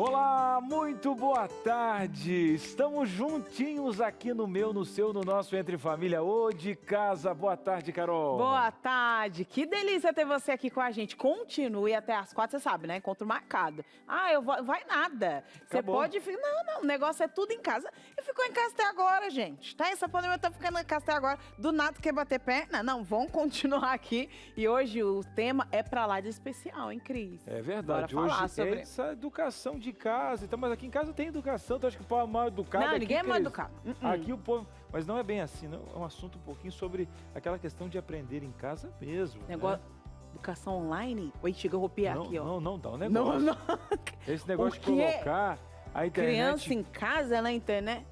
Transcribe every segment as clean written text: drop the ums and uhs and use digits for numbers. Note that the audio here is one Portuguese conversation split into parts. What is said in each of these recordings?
Olá, muito boa tarde. Estamos juntinhos aqui no meu, no seu, no nosso Entre Família ou de Casa. Boa tarde, Carol. Boa tarde. Que delícia ter você aqui com a gente. Continue até às 4, você sabe, né? Encontro marcado. Ah, eu vou... Vai nada. Você Acabou. pode... Não, o negócio é tudo em casa. E ficou em casa até agora, gente. Tá? Essa pandemia tá ficando em casa até agora. Do nada quer bater perna? Não, vamos continuar aqui. E hoje o tema é pra lá de especial, hein, Cris? É verdade. Bora falar Hoje sobre... é essa educação de casa. Então, mas aqui em casa tem educação. Tu acha que o povo é mal educado? Não, aqui, ninguém é mal Cris? educado. Aqui o povo... Mas não é bem assim, não. É um assunto um pouquinho sobre aquela questão de aprender em casa mesmo. Negócio... Né? Educação online? Oi, chega, eu ropiar Não, aqui, ó. não dá um negócio. Não. Esse negócio de O quê? colocar a internet... Criança em casa na internet?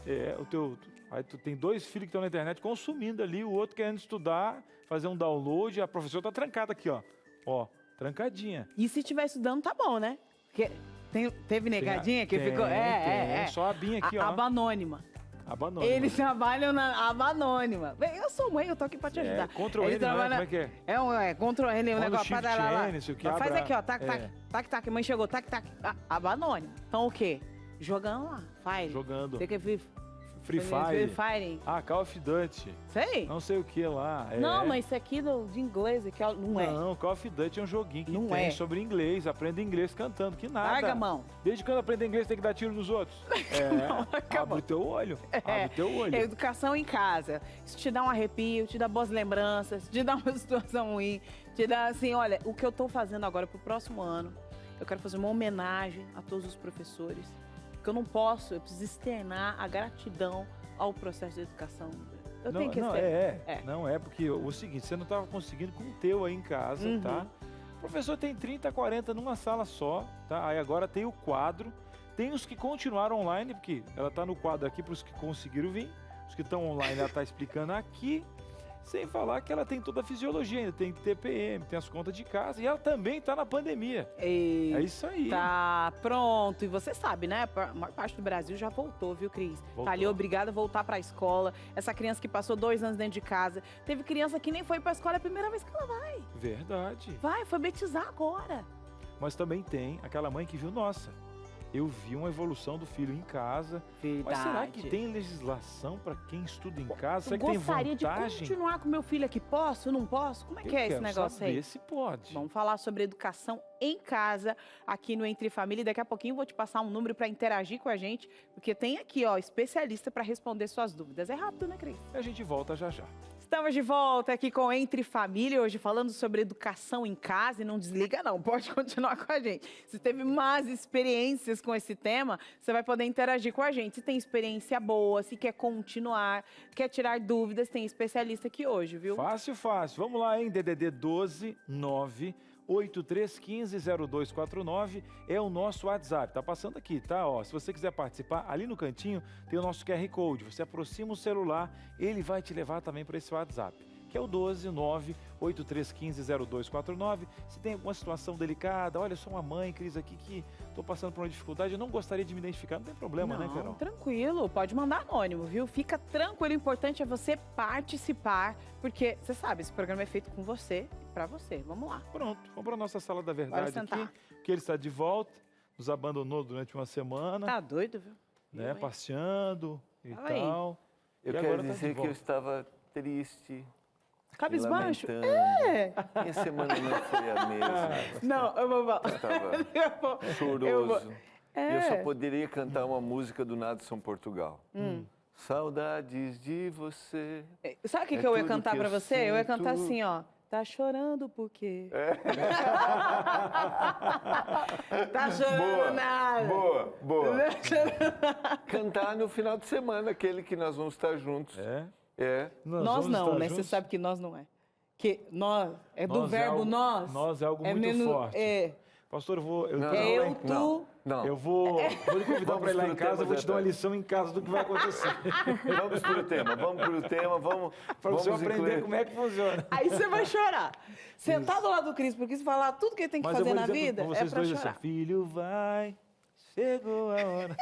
Aí tu tem dois filhos que estão na internet consumindo ali, o outro querendo estudar, fazer um download, a professora tá trancada aqui, ó. Ó, trancadinha. E se estiver estudando, tá bom, né? Porque teve negadinha que ficou... Tem. Só a abinha aqui, ó. Aba anônima. Aba anônima. Eles trabalham na aba anônima. Bem, eu sou mãe, eu tô aqui pra te ajudar. Ctrl Eles N, não é? trabalham- Como é que é? Ctrl N, o Manda negócio Shift para lá. N, sei o que, Faz abra- aqui, ó, tac, é. tac, mãe chegou, tac, aba anônima. Então o quê? Jogando lá, Fire. Jogando. Tem que vir... Free Fire. Fire. Ah, Call of Duty. Sei. Não sei o que lá. Não, mas isso aqui de inglês aqui, ó, não é. Não, Call of Duty é um joguinho que Não tem é. sobre inglês. Aprenda inglês cantando, que nada. Larga a mão. Desde quando aprender inglês tem que dar tiro nos outros? Abre o teu olho. Abre o teu olho. É educação em casa. Isso te dá um arrepio, te dá boas lembranças, te dá uma situação ruim, te dá assim, olha, o que eu tô fazendo agora pro próximo ano, eu quero fazer uma homenagem a todos os professores, porque eu preciso externar a gratidão ao processo de educação. Eu tenho que ser. Não é, porque o seguinte, você não estava conseguindo com o teu aí em casa, tá? O professor tem 30, 40 numa sala só, tá? Aí agora tem o quadro, tem os que continuaram online, porque ela tá no quadro aqui para os que conseguiram vir, os que estão online ela tá explicando aqui, sem falar que ela tem toda a fisiologia ainda, tem TPM, tem as contas de casa, e ela também tá na pandemia. É isso aí. Tá pronto. E você sabe, né? A maior parte do Brasil já voltou, viu, Cris? Voltou. Tá ali obrigada a voltar pra escola. Essa criança que passou 2 anos dentro de casa. Teve criança que nem foi pra escola, é a primeira vez que ela vai. Verdade. Vai alfabetizar agora. Mas também tem aquela mãe que viu, nossa, eu vi uma evolução do filho em casa. Verdade. Mas será que tem legislação para quem estuda em casa? Será Eu que tem gostaria de vantagem? continuar com meu filho aqui. Posso? Não posso? Como é que Eu é esse quero negócio saber aí? se pode. Vamos falar sobre educação em casa, aqui no Entre Família. E daqui a pouquinho eu vou te passar um número para interagir com a gente, porque tem aqui, ó, especialista para responder suas dúvidas. É rápido, né, Cris? A gente volta já já. Estamos de volta aqui com Entre Família, hoje falando sobre educação em casa. E não desliga não, pode continuar com a gente. Se teve más experiências com esse tema, você vai poder interagir com a gente. Se tem experiência boa, se quer continuar, quer tirar dúvidas, tem especialista aqui hoje, viu? Fácil, fácil. Vamos lá, hein? DDD 12 9 83150249 é o nosso WhatsApp. Tá passando aqui, tá? Ó, se você quiser participar, ali no cantinho tem o nosso QR Code. Você aproxima o celular, ele vai te levar também para esse WhatsApp, que é o 12 9 83150249. Se tem alguma situação delicada, olha, eu sou uma mãe, Cris, aqui que estou passando por uma dificuldade, eu não gostaria de me identificar, não tem problema, né, Carol? Tranquilo, pode mandar anônimo, viu? Fica tranquilo, o importante é você participar, porque você sabe, esse programa é feito com você e pra você. Vamos lá. Pronto, vamos para a nossa sala da verdade sentar. aqui, porque ele está de volta, nos abandonou durante uma semana, Tá doido, viu? né, passeando e Fala aí. tal. Eu E quero agora tá de dizer que volta. eu estava triste, Cabisbaixo? lamentando. Minha semana não foi a mesma. Não, eu vou falar. Estava Eu choroso. E eu só É. poderia cantar uma música do Nadson Portugal. Saudades de você. Sabe o que, É que eu ia tudo cantar que pra eu você? Eu ia cantar sinto. assim, ó. Tá chorando por quê? Tá chorando nada. Boa. Cantar no final de semana, aquele que nós vamos estar juntos. É? É. Nós vamos não, estar né? Você juntos? sabe que nós não é. Que nós, é do Nós verbo algo, nós. Nós é algo muito menos, forte. É, Pastor, eu Não, é eu, não, tu. Não. vou lhe convidar Vamos para ir lá pro em casa, tema eu vou te dar uma da- lição em casa do que vai acontecer. Vamos pro tema, Para você vamos aprender incluir- como é que funciona. Aí você vai chorar. Sentado ao lado do Cristo, porque se falar tudo que ele tem que Mas eu fazer vou na dizer vida, para é vocês pra dois chorar. assim, filho vai chegou a hora.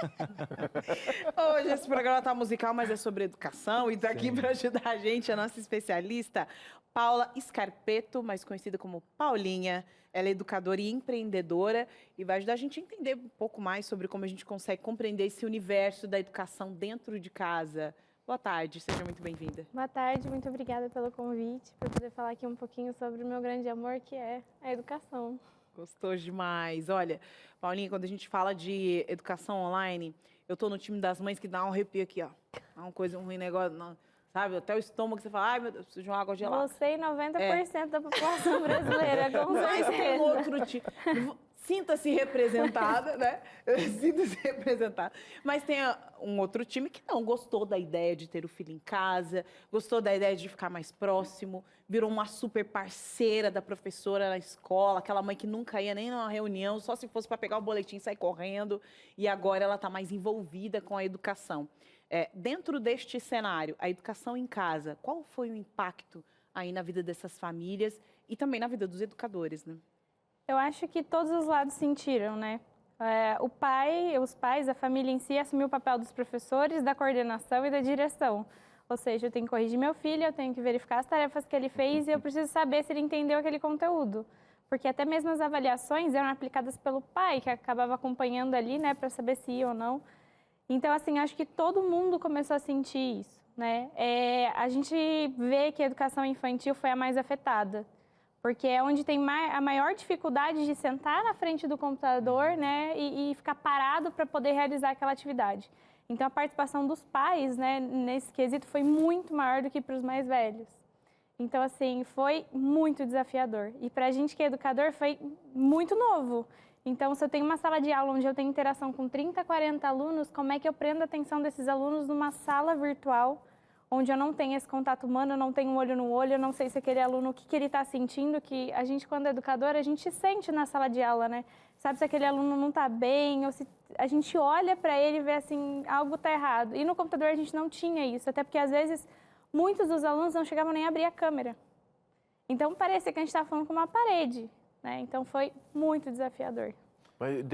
Hoje esse programa tá musical, mas é sobre educação. E tá aqui para ajudar a gente a nossa especialista, Paula Scarpetto, mais conhecida como Paulinha. Ela é educadora e empreendedora e vai ajudar a gente a entender um pouco mais sobre como a gente consegue compreender esse universo da educação dentro de casa. Boa tarde, seja muito bem-vinda. Boa tarde, muito obrigada pelo convite, por poder falar aqui um pouquinho sobre o meu grande amor, que é a educação. Gostou demais. Olha, Paulinha, quando a gente fala de educação online, eu tô no time das mães que dá um arrepio aqui, ó. É uma coisa, um negócio, não, sabe? Até o estômago, você fala, ai meu Deus, preciso de uma água gelada. Você e 90% da população brasileira, com Mas tem certeza. outro tipo. Sinta-se representada, né? Sinta-se representada. Mas tem um outro time que não gostou da ideia de ter o filho em casa, gostou da ideia de ficar mais próximo, virou uma super parceira da professora na escola, aquela mãe que nunca ia nem numa reunião, só se fosse para pegar o boletim e sair correndo, e agora ela está mais envolvida com a educação. Dentro deste cenário, a educação em casa, qual foi o impacto aí na vida dessas famílias e também na vida dos educadores, né? Eu acho que todos os lados sentiram, né? Os pais, a família em si assumiu o papel dos professores, da coordenação e da direção. Ou seja, eu tenho que corrigir meu filho, eu tenho que verificar as tarefas que ele fez e eu preciso saber se ele entendeu aquele conteúdo. Porque até mesmo as avaliações eram aplicadas pelo pai, que acabava acompanhando ali, né, para saber se ia ou não. Então, assim, acho que todo mundo começou a sentir isso, né? A gente vê que a educação infantil foi a mais afetada. Porque é onde tem a maior dificuldade de sentar na frente do computador, né, e ficar parado para poder realizar aquela atividade. Então, a participação dos pais, né, nesse quesito foi muito maior do que para os mais velhos. Então, assim, foi muito desafiador. E para a gente que é educador, foi muito novo. Então, se eu tenho uma sala de aula onde eu tenho interação com 30, 40 alunos, como é que eu prendo a atenção desses alunos numa sala virtual, onde eu não tenho esse contato humano, eu não tenho um olho no olho, eu não sei se aquele aluno, o que ele está sentindo, que a gente, quando é educadora, a gente sente na sala de aula, né? Sabe se aquele aluno não está bem, ou se a gente olha para ele e vê assim, algo está errado. E no computador a gente não tinha isso, até porque às vezes muitos dos alunos não chegavam nem a abrir a câmera. Então parecia que a gente estava falando com uma parede, né? Então foi muito desafiador. Mas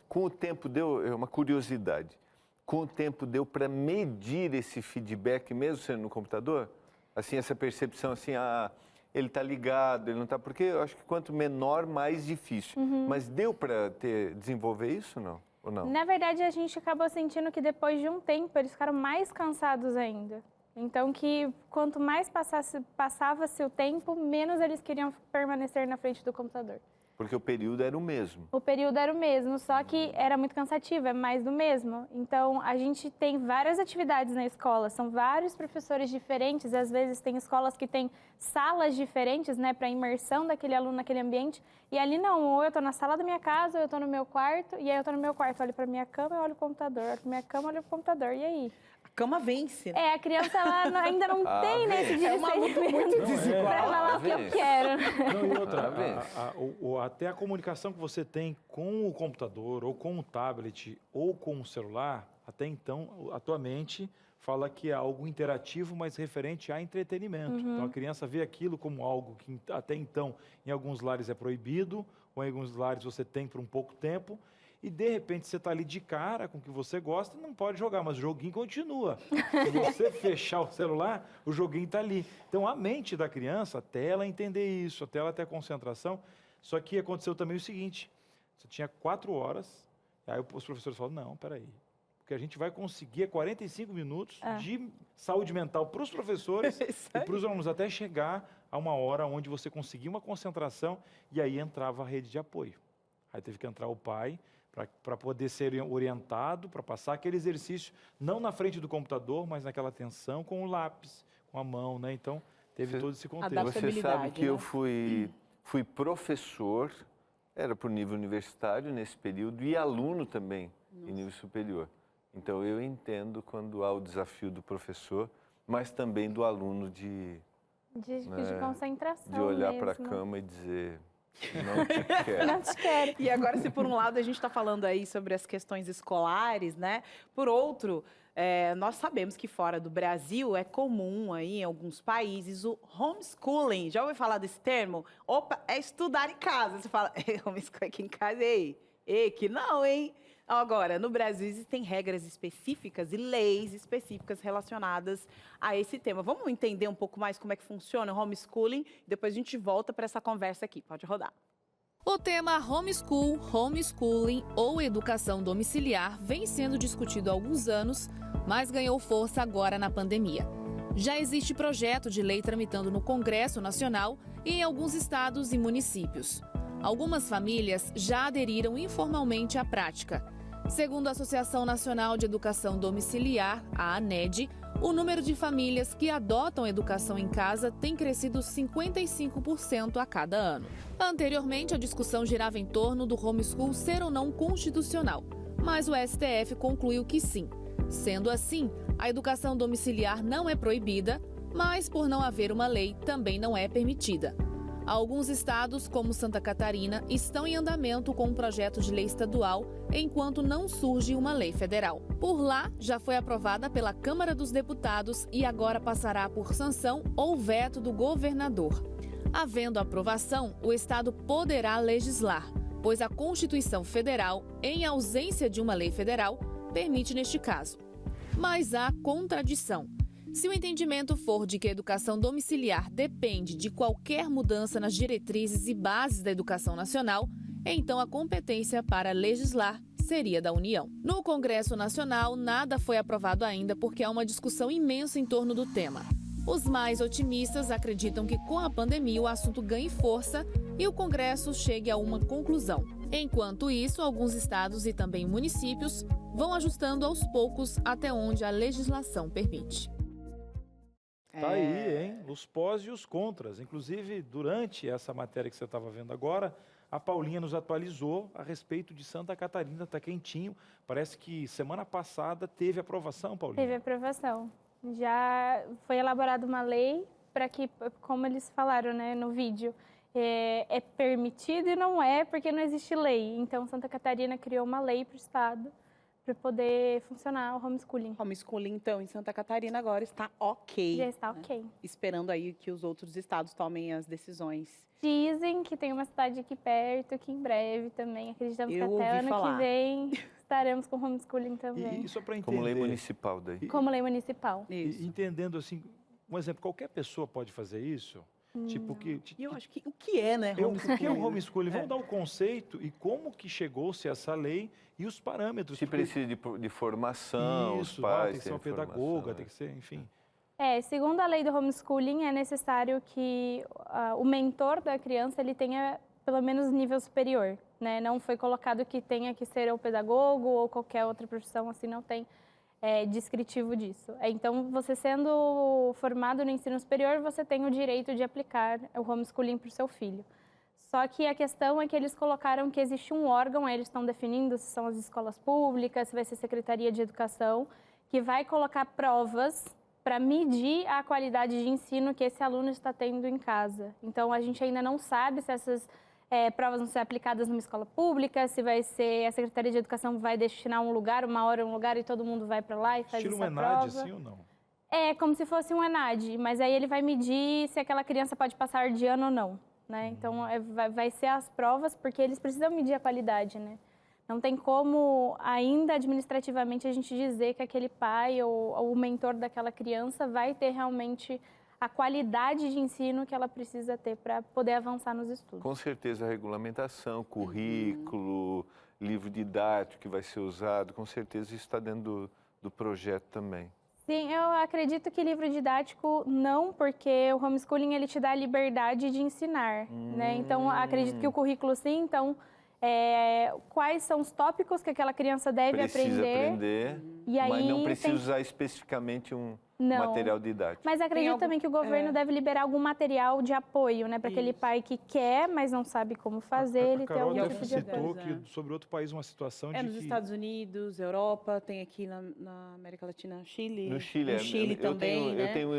com o tempo deu uma curiosidade. Com o tempo deu para medir esse feedback mesmo sendo no computador? Assim, essa percepção assim, ele está ligado, ele não está... Porque eu acho que quanto menor, mais difícil. Mas deu para desenvolver isso, não? Ou não? Na verdade, a gente acabou sentindo que depois de um tempo, eles ficaram mais cansados ainda. Então, que quanto mais passava-se o tempo, menos eles queriam permanecer na frente do computador. Porque o período era o mesmo. O período era o mesmo, só que era muito cansativo, é mais do mesmo. Então, a gente tem várias atividades na escola, são vários professores diferentes, às vezes tem escolas que têm salas diferentes, né, para imersão daquele aluno naquele ambiente, e ali não, ou eu estou na sala da minha casa, ou eu estou no meu quarto, e aí eu estou no meu quarto, olho para minha cama, eu olho o computador, olho para minha cama, olho o computador, e aí? A cama vence, né? A criança ela ainda não tem nesse discernimento muito desigual. para falar o que eu quero. Não, e outra, até a comunicação que você tem com o computador, ou com o tablet, ou com o celular, até então, a tua mente fala que é algo interativo, mas referente a entretenimento. Então, a criança vê aquilo como algo que até então, em alguns lares é proibido, ou em alguns lares você tem por um pouco tempo, e de repente você está ali de cara com o que você gosta, não pode jogar, mas o joguinho continua. Se você fechar o celular, o joguinho está ali. Então a mente da criança, até ela entender isso, até ela ter concentração, só que aconteceu também o seguinte, você tinha 4 horas, aí os professores falam, não, peraí, porque a gente vai conseguir 45 minutos de saúde mental para os professores e para os alunos, até chegar a uma hora onde você conseguia uma concentração e aí entrava a rede de apoio. Aí teve que entrar o pai, para poder ser orientado, para passar aquele exercício, não na frente do computador, mas naquela atenção com o lápis, com a mão, né? Então, teve todo esse contexto. Você sabe que né? eu fui professor, era por nível universitário nesse período, e aluno também, em nível superior. Então, eu entendo quando há o desafio do professor, mas também do aluno de concentração de olhar para a mesmo. cama e dizer... Não te quero. Não te quero. E agora, se por um lado a gente está falando aí sobre as questões escolares, né? Por outro, nós sabemos que fora do Brasil é comum aí em alguns países o homeschooling. Já ouviu falar desse termo? Opa, é estudar em casa. Você fala, homeschooling aqui em casa, ei, que não, hein? Agora, no Brasil existem regras específicas e leis específicas relacionadas a esse tema. Vamos entender um pouco mais como é que funciona o homeschooling? Depois a gente volta para essa conversa aqui. Pode rodar. O tema homeschool, homeschooling ou educação domiciliar vem sendo discutido há alguns anos, mas ganhou força agora na pandemia. Já existe projeto de lei tramitando no Congresso Nacional e em alguns estados e municípios. Algumas famílias já aderiram informalmente à prática. Segundo a Associação Nacional de Educação Domiciliar, a ANED, o número de famílias que adotam educação em casa tem crescido 55% a cada ano. Anteriormente, a discussão girava em torno do homeschool ser ou não constitucional, mas o STF concluiu que sim. Sendo assim, a educação domiciliar não é proibida, mas por não haver uma lei, também não é permitida. Alguns estados, como Santa Catarina, estão em andamento com um projeto de lei estadual, enquanto não surge uma lei federal. Por lá, já foi aprovada pela Câmara dos Deputados e agora passará por sanção ou veto do governador. Havendo aprovação, o estado poderá legislar, pois a Constituição Federal, em ausência de uma lei federal, permite neste caso. Mas há contradição. Se o entendimento for de que a educação domiciliar depende de qualquer mudança nas diretrizes e bases da educação nacional, então a competência para legislar seria da União. No Congresso Nacional, nada foi aprovado ainda porque há uma discussão imensa em torno do tema. Os mais otimistas acreditam que com a pandemia o assunto ganhe força e o Congresso chegue a uma conclusão. Enquanto isso, alguns estados e também municípios vão ajustando aos poucos até onde a legislação permite. Tá aí, hein? Os pós e os contras. Inclusive, durante essa matéria que você estava vendo agora, a Paulinha nos atualizou a respeito de Santa Catarina, tá quentinho. Parece que semana passada teve aprovação, Paulinha. Teve aprovação. Já foi elaborada uma lei para que, como eles falaram, né, no vídeo, é permitido e não é porque não existe lei. Então, Santa Catarina criou uma lei para o estado para poder funcionar o homeschooling. Homeschooling, então, em Santa Catarina agora está ok. Já está ok. Esperando aí que os outros estados tomem as decisões. Dizem que tem uma cidade aqui perto, que em breve também, acreditamos que Eu até ouvi ano falar. que vem estaremos com homeschooling também. E só para entender... Como lei municipal daí. Como lei municipal. Isso. Entendendo assim, um exemplo, qualquer pessoa pode fazer isso? Tipo que... E eu acho que o que é, né? O que é o homeschooling? homeschooling? Vamos dar o conceito e como que chegou-se a essa lei e os parâmetros. Se porque- precisa de formação, Isso, os pais tem que ser uma têm pedagoga, formação, tem que ser, enfim. Segundo a lei do homeschooling, é necessário que o mentor da criança ele tenha pelo menos nível superior, né? Não foi colocado que tenha que ser ou pedagogo ou qualquer outra profissão, assim, não tem descritivo disso. Então, você sendo formado no ensino superior, você tem o direito de aplicar o homeschooling para o seu filho. Só que a questão é que eles colocaram que existe um órgão, aí eles estão definindo se são as escolas públicas, se vai ser Secretaria de Educação, que vai colocar provas para medir a qualidade de ensino que esse aluno está tendo em casa. Então, a gente ainda não sabe se essas provas vão ser aplicadas numa escola pública, se vai ser a Secretaria de Educação vai destinar um lugar, uma hora, um lugar e todo mundo vai para lá e faz Estilo essa ENAD, prova. assim ou não? É como se fosse um ENAD, mas aí ele vai medir se aquela criança pode passar de ano ou não, né? Então, vai ser as provas, porque eles precisam medir a qualidade, né? Não tem como, ainda administrativamente, a gente dizer que aquele pai ou o mentor daquela criança vai ter realmente a qualidade de ensino que ela precisa ter para poder avançar nos estudos. Com certeza, a regulamentação, currículo, livro didático que vai ser usado, com certeza isso está dentro do projeto também. Sim, eu acredito que livro didático não, porque o homeschooling ele te dá a liberdade de ensinar, né? Então, acredito que o currículo sim, então... quais são os tópicos que aquela criança deve Precisa aprender, e aí mas não precisa tem- usar especificamente um Não. material didático. Mas acredito algum- também que o governo deve liberar algum material de apoio, né? Para aquele Isso. pai que quer, mas não sabe como fazer, A ele ter Carol algum até tipo de citou apoio. que sobre outro país uma situação de Nos que... Estados Unidos, Europa, tem aqui na América Latina, Chile. No Chile, no Chile também, né? Eu tenho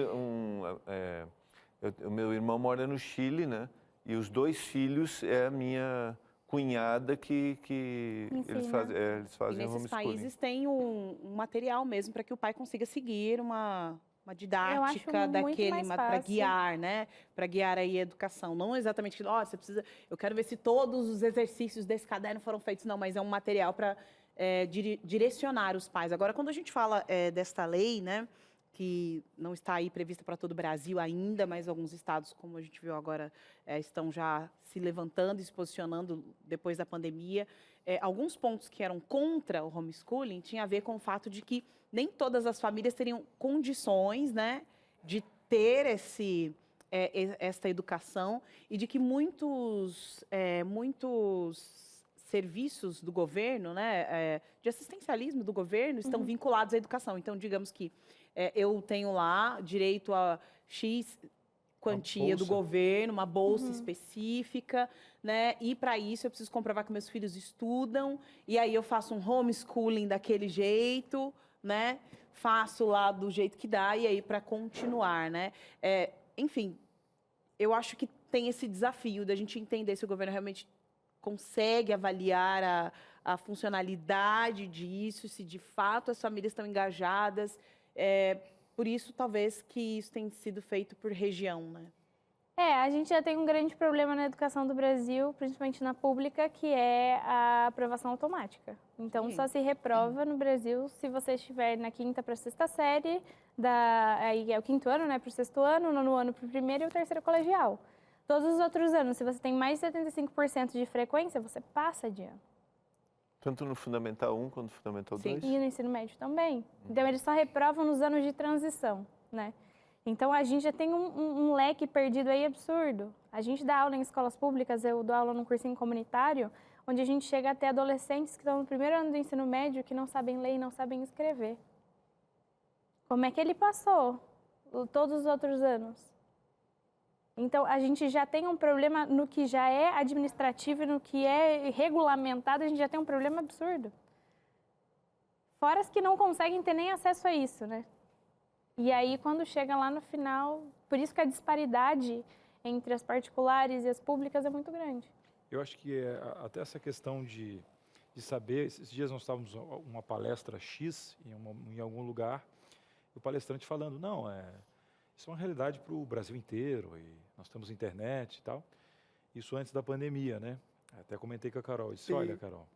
o meu irmão mora no Chile, né? E os 2 filhos é a minha cunhada que eles Ensina. fazem, eles E fazem nesses homeschooling. países tem um material mesmo para que o pai consiga seguir uma didática muito daquele mais para fácil. guiar, né? Para guiar aí a educação. Não exatamente que, você precisa, eu quero ver se todos os exercícios desse caderno foram feitos, não, mas é um material para direcionar os pais. Agora, quando a gente fala desta lei, né, que não está aí prevista para todo o Brasil ainda, mas alguns estados, como a gente viu agora, estão já se levantando e se posicionando depois da pandemia. Alguns pontos que eram contra o homeschooling tinham a ver com o fato de que nem todas as famílias teriam condições, né, de ter esta educação e de que muitos serviços do governo, né, de assistencialismo do governo, estão vinculados à educação. Então, digamos que eu tenho lá direito a X quantia do governo, uma bolsa específica, né? E para isso eu preciso comprovar que meus filhos estudam, e aí eu faço um homeschooling daquele jeito, né? Faço lá do jeito que dá, e aí para continuar, né? Enfim, eu acho que tem esse desafio da gente entender se o governo realmente consegue avaliar a funcionalidade disso, se de fato as famílias estão engajadas. Por isso, talvez, que isso tenha sido feito por região, né? A gente já tem um grande problema na educação do Brasil, principalmente na pública, que é a aprovação automática. Então, só se reprova no Brasil se você estiver na 5ª para a 6ª série, aí é o 5º ano, né, para o 6º ano, o 9º ano para o 1º e o 3º colegial. Todos os outros anos, se você tem mais de 75% de frequência, você passa de ano. Tanto no Fundamental 1 quanto no Fundamental 2? E no ensino médio também. Então, eles só reprovam nos anos de transição, né? Então, a gente já tem um leque perdido aí absurdo. A gente dá aula em escolas públicas, eu dou aula num cursinho comunitário, onde a gente chega até adolescentes que estão no 1º ano do ensino médio, que não sabem ler e não sabem escrever. Como é que ele passou todos os outros anos? Então, a gente já tem um problema no que já é administrativo e no que é regulamentado, a gente já tem um problema absurdo. Fora as que não conseguem ter nem acesso a isso, né? E aí, quando chega lá no final, por isso que a disparidade entre as particulares e as públicas é muito grande. Eu acho que até essa questão de saber, esses dias nós estávamos uma palestra X em algum lugar, e o palestrante falando, não, isso é uma realidade para o Brasil inteiro, e nós temos internet e tal. Isso antes da pandemia, né? Até comentei com a Carol, disse, olha, Carol,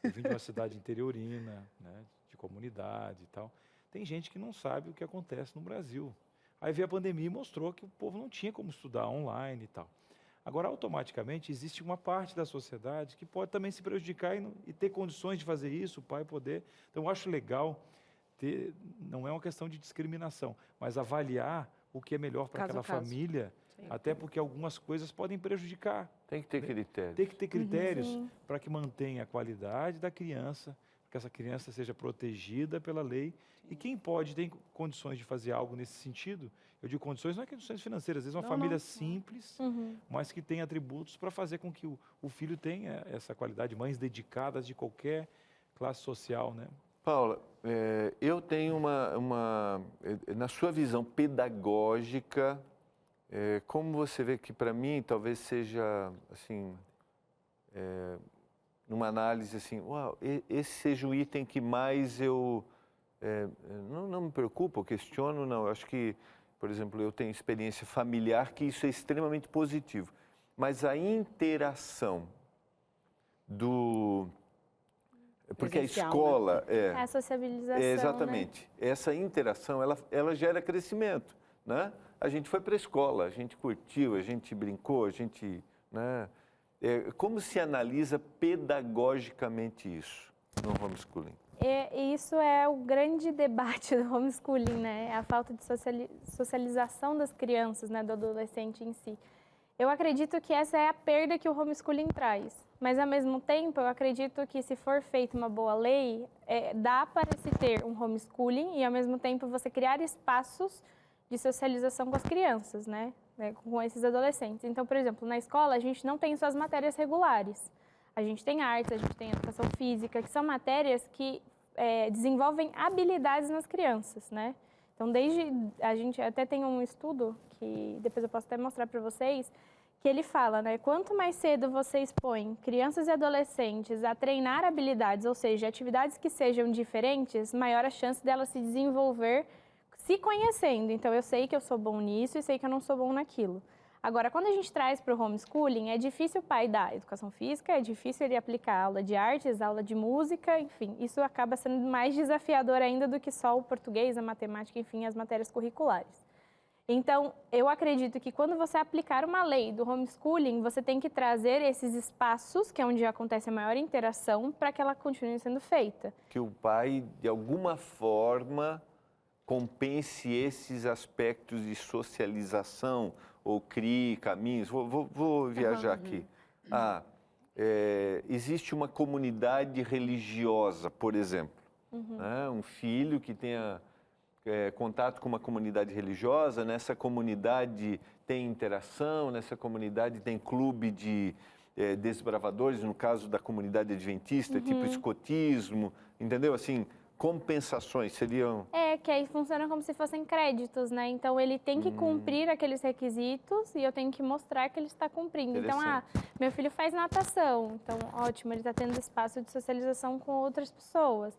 eu vim de uma cidade interiorina, né, de comunidade e tal. Tem gente que não sabe o que acontece no Brasil. Aí veio a pandemia e mostrou que o povo não tinha como estudar online e tal. Agora, automaticamente, existe uma parte da sociedade que pode também se prejudicar e ter condições de fazer isso, o pai poder. Então, eu acho legal não é uma questão de discriminação, mas avaliar o que é melhor para aquela família, até porque algumas coisas podem prejudicar. Tem que ter critérios. Tem que ter critérios para que mantenha a qualidade da criança, que essa criança seja protegida pela lei. E quem tem condições de fazer algo nesse sentido, eu digo condições, não é condições financeiras, às vezes uma família simples, mas que tem atributos para fazer com que o filho tenha essa qualidade, mães dedicadas de qualquer classe social, né? Paula, eu tenho na sua visão pedagógica, como você vê que para mim talvez seja, assim, numa análise assim, uau, esse seja o item que mais eu não me preocupo, eu questiono, não. Eu acho que, por exemplo, eu tenho experiência familiar que isso é extremamente positivo. Mas a interação porque a escola... Né? A sociabilização, exatamente. Né? Essa interação, ela gera crescimento, né? A gente foi para a escola, a gente curtiu, a gente brincou, a gente... Né? Como se analisa pedagogicamente isso no homeschooling? Isso é o grande debate do homeschooling, né? A falta de socialização das crianças, né? Do adolescente em si. Eu acredito que essa é a perda que o homeschooling traz. Mas, ao mesmo tempo, eu acredito que, se for feita uma boa lei, dá para se ter um homeschooling e, ao mesmo tempo, você criar espaços de socialização com as crianças, né? Com esses adolescentes. Então, por exemplo, na escola, a gente não tem só as matérias regulares. A gente tem artes, a gente tem educação física, que são matérias que desenvolvem habilidades nas crianças, né? Então, a gente até tem um estudo, que depois eu posso até mostrar para vocês, que ele fala, né? Quanto mais cedo você expõe crianças e adolescentes a treinar habilidades, ou seja, atividades que sejam diferentes, maior a chance delas se desenvolver se conhecendo. Então, eu sei que eu sou bom nisso e sei que eu não sou bom naquilo. Agora, quando a gente traz para o homeschooling, é difícil o pai dar educação física, é difícil ele aplicar aula de artes, aula de música, enfim, isso acaba sendo mais desafiador ainda do que só o português, a matemática, enfim, as matérias curriculares. Então, eu acredito que quando você aplicar uma lei do homeschooling, você tem que trazer esses espaços, que é onde acontece a maior interação, para que ela continue sendo feita. Que o pai, de alguma forma, compense esses aspectos de socialização ou crie caminhos. Vou viajar aqui. Existe uma comunidade religiosa, por exemplo. Né? Um filho que tenha contato com uma comunidade religiosa, nessa comunidade tem interação, nessa comunidade tem clube de desbravadores, no caso da comunidade adventista, tipo escotismo, entendeu? Assim, compensações seriam... Que aí funciona como se fossem créditos, né? Então, ele tem que cumprir aqueles requisitos e eu tenho que mostrar que ele está cumprindo. Então, meu filho faz natação, então, ótimo, ele está tendo espaço de socialização com outras pessoas.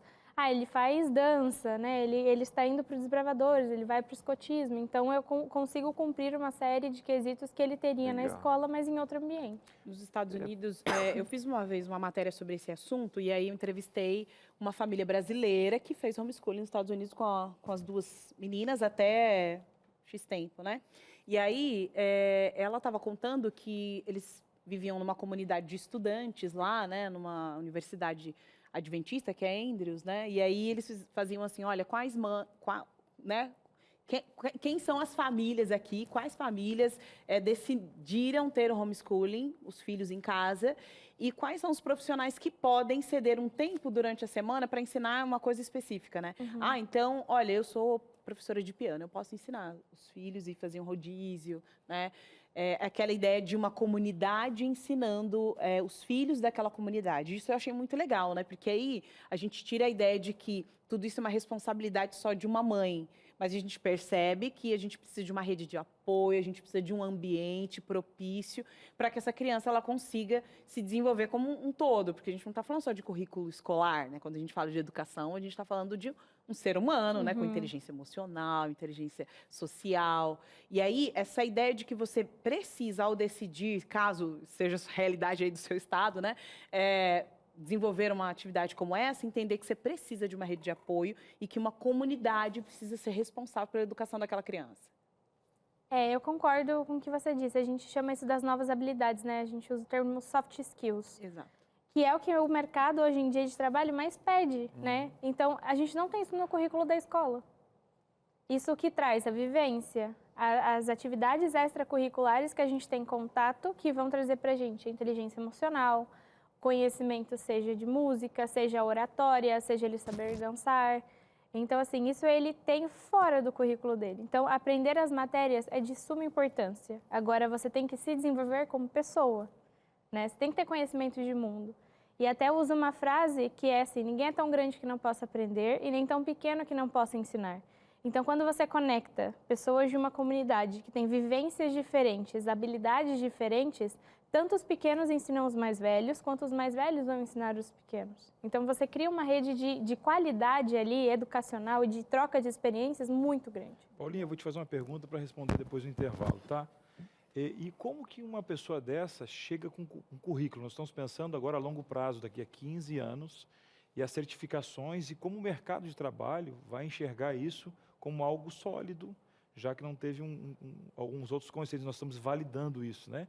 Ele faz dança, né? Ele está indo para os desbravadores, ele vai para o escotismo. Então, eu consigo cumprir uma série de quesitos que ele teria na escola, mas em outro ambiente. Nos Estados Unidos, eu fiz uma vez uma matéria sobre esse assunto e aí eu entrevistei uma família brasileira que fez homeschooling nos Estados Unidos com as duas meninas até X tempo, né? E aí, ela estava contando que eles viviam numa comunidade de estudantes lá, né? Numa universidade adventista, que é Andrews, né? E aí eles faziam assim, olha, né? Quem são as famílias aqui? Quais famílias decidiram ter o homeschooling, os filhos em casa? E quais são os profissionais que podem ceder um tempo durante a semana para ensinar uma coisa específica, né? Então, olha, eu sou professora de piano, eu posso ensinar os filhos e fazer um rodízio, né? Aquela ideia de uma comunidade ensinando os filhos daquela comunidade. Isso eu achei muito legal, né? Porque aí a gente tira a ideia de que tudo isso é uma responsabilidade só de uma mãe. Mas a gente percebe que a gente precisa de uma rede de apoio, a gente precisa de um ambiente propício para que essa criança ela consiga se desenvolver como um todo. Porque a gente não está falando só de currículo escolar, né? Quando a gente fala de educação, a gente está falando de um ser humano, né? Com inteligência emocional, inteligência social. E aí, essa ideia de que você precisa, ao decidir, caso seja a realidade aí do seu estado, né? Desenvolver uma atividade como essa, entender que você precisa de uma rede de apoio e que uma comunidade precisa ser responsável pela educação daquela criança. Eu concordo com o que você disse. A gente chama isso das novas habilidades, né? A gente usa o termo soft skills. Exato. Que é o que o mercado hoje em dia de trabalho mais pede, né? Então, a gente não tem isso no currículo da escola. Isso que traz a vivência, as atividades extracurriculares que a gente tem contato, que vão trazer pra gente a inteligência emocional, conhecimento seja de música, seja oratória, seja ele saber dançar. Então, assim, isso ele tem fora do currículo dele. Então, aprender as matérias é de suma importância. Agora, você tem que se desenvolver como pessoa, né? Você tem que ter conhecimento de mundo. E até uso uma frase que é assim, ninguém é tão grande que não possa aprender e nem tão pequeno que não possa ensinar. Então, quando você conecta pessoas de uma comunidade que tem vivências diferentes, habilidades diferentes, tanto os pequenos ensinam os mais velhos, quanto os mais velhos vão ensinar os pequenos. Então, você cria uma rede de qualidade ali, educacional e de troca de experiências muito grande. Paulinha, eu vou te fazer uma pergunta para responder depois do intervalo, tá? E como que uma pessoa dessa chega com um currículo? Nós estamos pensando agora a longo prazo, daqui a 15 anos, e as certificações e como o mercado de trabalho vai enxergar isso como algo sólido, já que não teve alguns outros conceitos, nós estamos validando isso, né?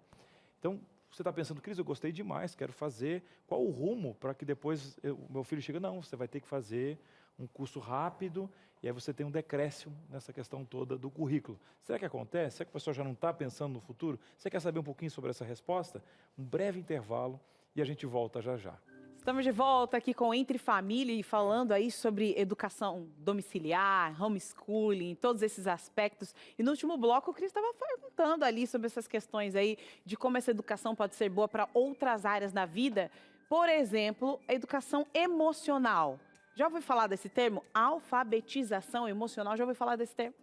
Então, você está pensando, Cris, eu gostei demais, quero fazer. Qual o rumo para que depois o meu filho chegue? Não, você vai ter que fazer um curso rápido e aí você tem um decréscimo nessa questão toda do currículo. Será que acontece? Será que o pessoal já não está pensando no futuro? Você quer saber um pouquinho sobre essa resposta? Um breve intervalo e a gente volta já já. Estamos de volta aqui com Entre Família e falando aí sobre educação domiciliar, homeschooling, todos esses aspectos. E no último bloco o Cris estava perguntando ali sobre essas questões aí de como essa educação pode ser boa para outras áreas da vida. Por exemplo, a educação emocional. Já ouviu falar desse termo? Alfabetização emocional, já ouviu falar desse termo?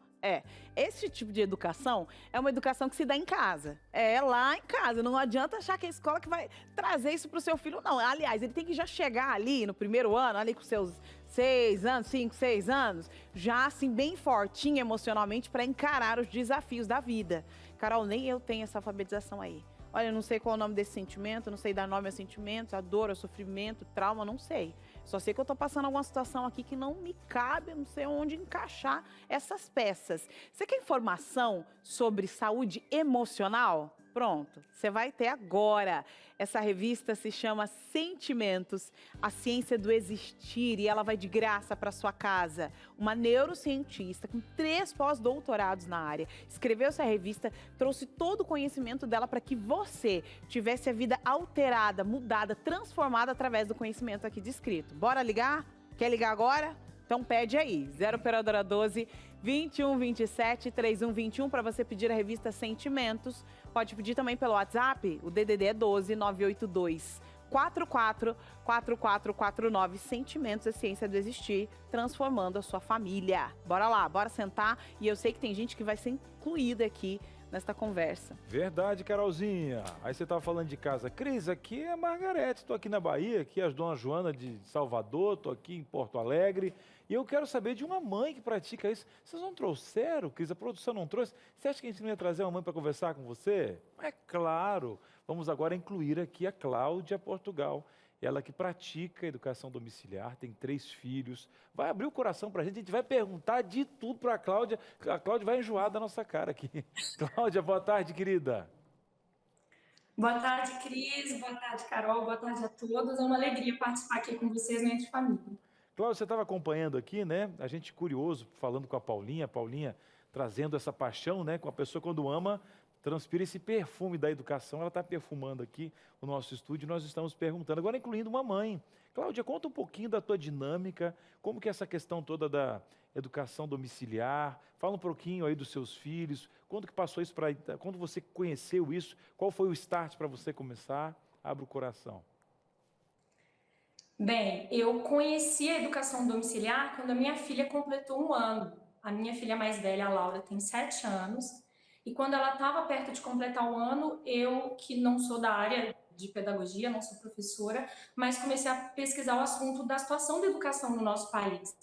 Esse tipo de educação é uma educação que se dá em casa. É lá em casa. Não adianta achar que é a escola que vai trazer isso para o seu filho, não. Aliás, ele tem que já chegar ali no primeiro ano, ali com seus 6 anos, 5, 6 anos, já assim bem fortinha emocionalmente para encarar os desafios da vida. Carol, nem eu tenho essa alfabetização aí. Olha, eu não sei qual é o nome desse sentimento, não sei dar nome a sentimentos, a dor, o sofrimento, trauma, não sei. Só sei que eu tô passando alguma situação aqui que não me cabe, eu não sei onde encaixar essas peças. Você quer informação sobre saúde emocional? Pronto, você vai ter agora. Essa revista se chama Sentimentos, a ciência do existir, e ela vai de graça para sua casa. Uma neurocientista com 3 pós-doutorados na área escreveu essa revista, trouxe todo o conhecimento dela para que você tivesse a vida alterada, mudada, transformada através do conhecimento aqui descrito. Bora ligar? Quer ligar agora? Então pede aí, 0 operadora 12 2127 3121 para você pedir a revista Sentimentos. Pode pedir também pelo WhatsApp, o DDD é 12 982 44 4449. Sentimentos, a ciência do existir, transformando a sua família. Bora lá, bora sentar. E eu sei que tem gente que vai ser incluída aqui nesta conversa. Verdade, Carolzinha. Aí você estava falando de casa. Cris, aqui é a Margarete, estou aqui na Bahia, aqui é a Dona Joana de Salvador, estou aqui em Porto Alegre. E eu quero saber de uma mãe que pratica isso. Vocês não trouxeram, Cris? A produção não trouxe? Você acha que a gente não ia trazer uma mãe para conversar com você? É claro. Vamos agora incluir aqui a Cláudia Portugal. Ela que pratica educação domiciliar, tem 3 filhos. Vai abrir o coração para a gente vai perguntar de tudo para a Cláudia. A Cláudia vai enjoar da nossa cara aqui. Cláudia, boa tarde, querida. Boa tarde, Cris. Boa tarde, Carol. Boa tarde a todos. É uma alegria participar aqui com vocês no Entre Família. Cláudia, você estava acompanhando aqui, né? A gente curioso, falando com a Paulinha trazendo essa paixão, né? Com a pessoa quando ama, transpira esse perfume da educação. Ela está perfumando aqui o nosso estúdio e nós estamos perguntando, agora incluindo uma mãe. Cláudia, conta um pouquinho da tua dinâmica, como que é essa questão toda da educação domiciliar, fala um pouquinho aí dos seus filhos, quando que passou isso quando você conheceu isso, qual foi o start para você começar? Abre o coração. Bem, eu conheci a educação domiciliar quando a minha filha completou 1 ano. A minha filha mais velha, a Laura, tem 7 anos. E quando ela estava perto de completar 1 ano, eu, que não sou da área de pedagogia, não sou professora, mas comecei a pesquisar o assunto da situação da educação no nosso país.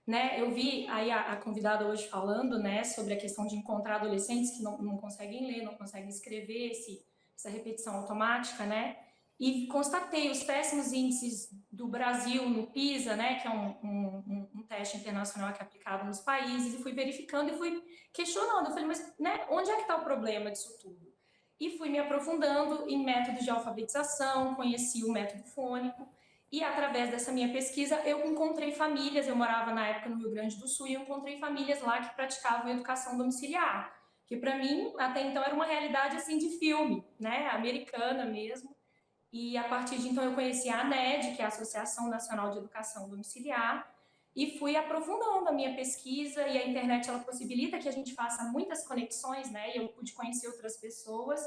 Né? Eu vi aí a convidada hoje falando, né, sobre a questão de encontrar adolescentes que não conseguem ler, não conseguem escrever, essa repetição automática, né? E constatei os péssimos índices do Brasil no PISA, né, que é um teste internacional que é aplicado nos países, e fui verificando e fui questionando. Eu falei, mas né, onde é que está o problema disso tudo? E fui me aprofundando em métodos de alfabetização, conheci o método fônico, e através dessa minha pesquisa eu encontrei famílias, eu morava na época no Rio Grande do Sul, e eu encontrei famílias lá que praticavam educação domiciliar, que para mim até então era uma realidade assim de filme, né, americana mesmo. E a partir de então eu conheci a ANED, que é a Associação Nacional de Educação Domiciliar, e fui aprofundando a minha pesquisa, e a internet ela possibilita que a gente faça muitas conexões, né? E eu pude conhecer outras pessoas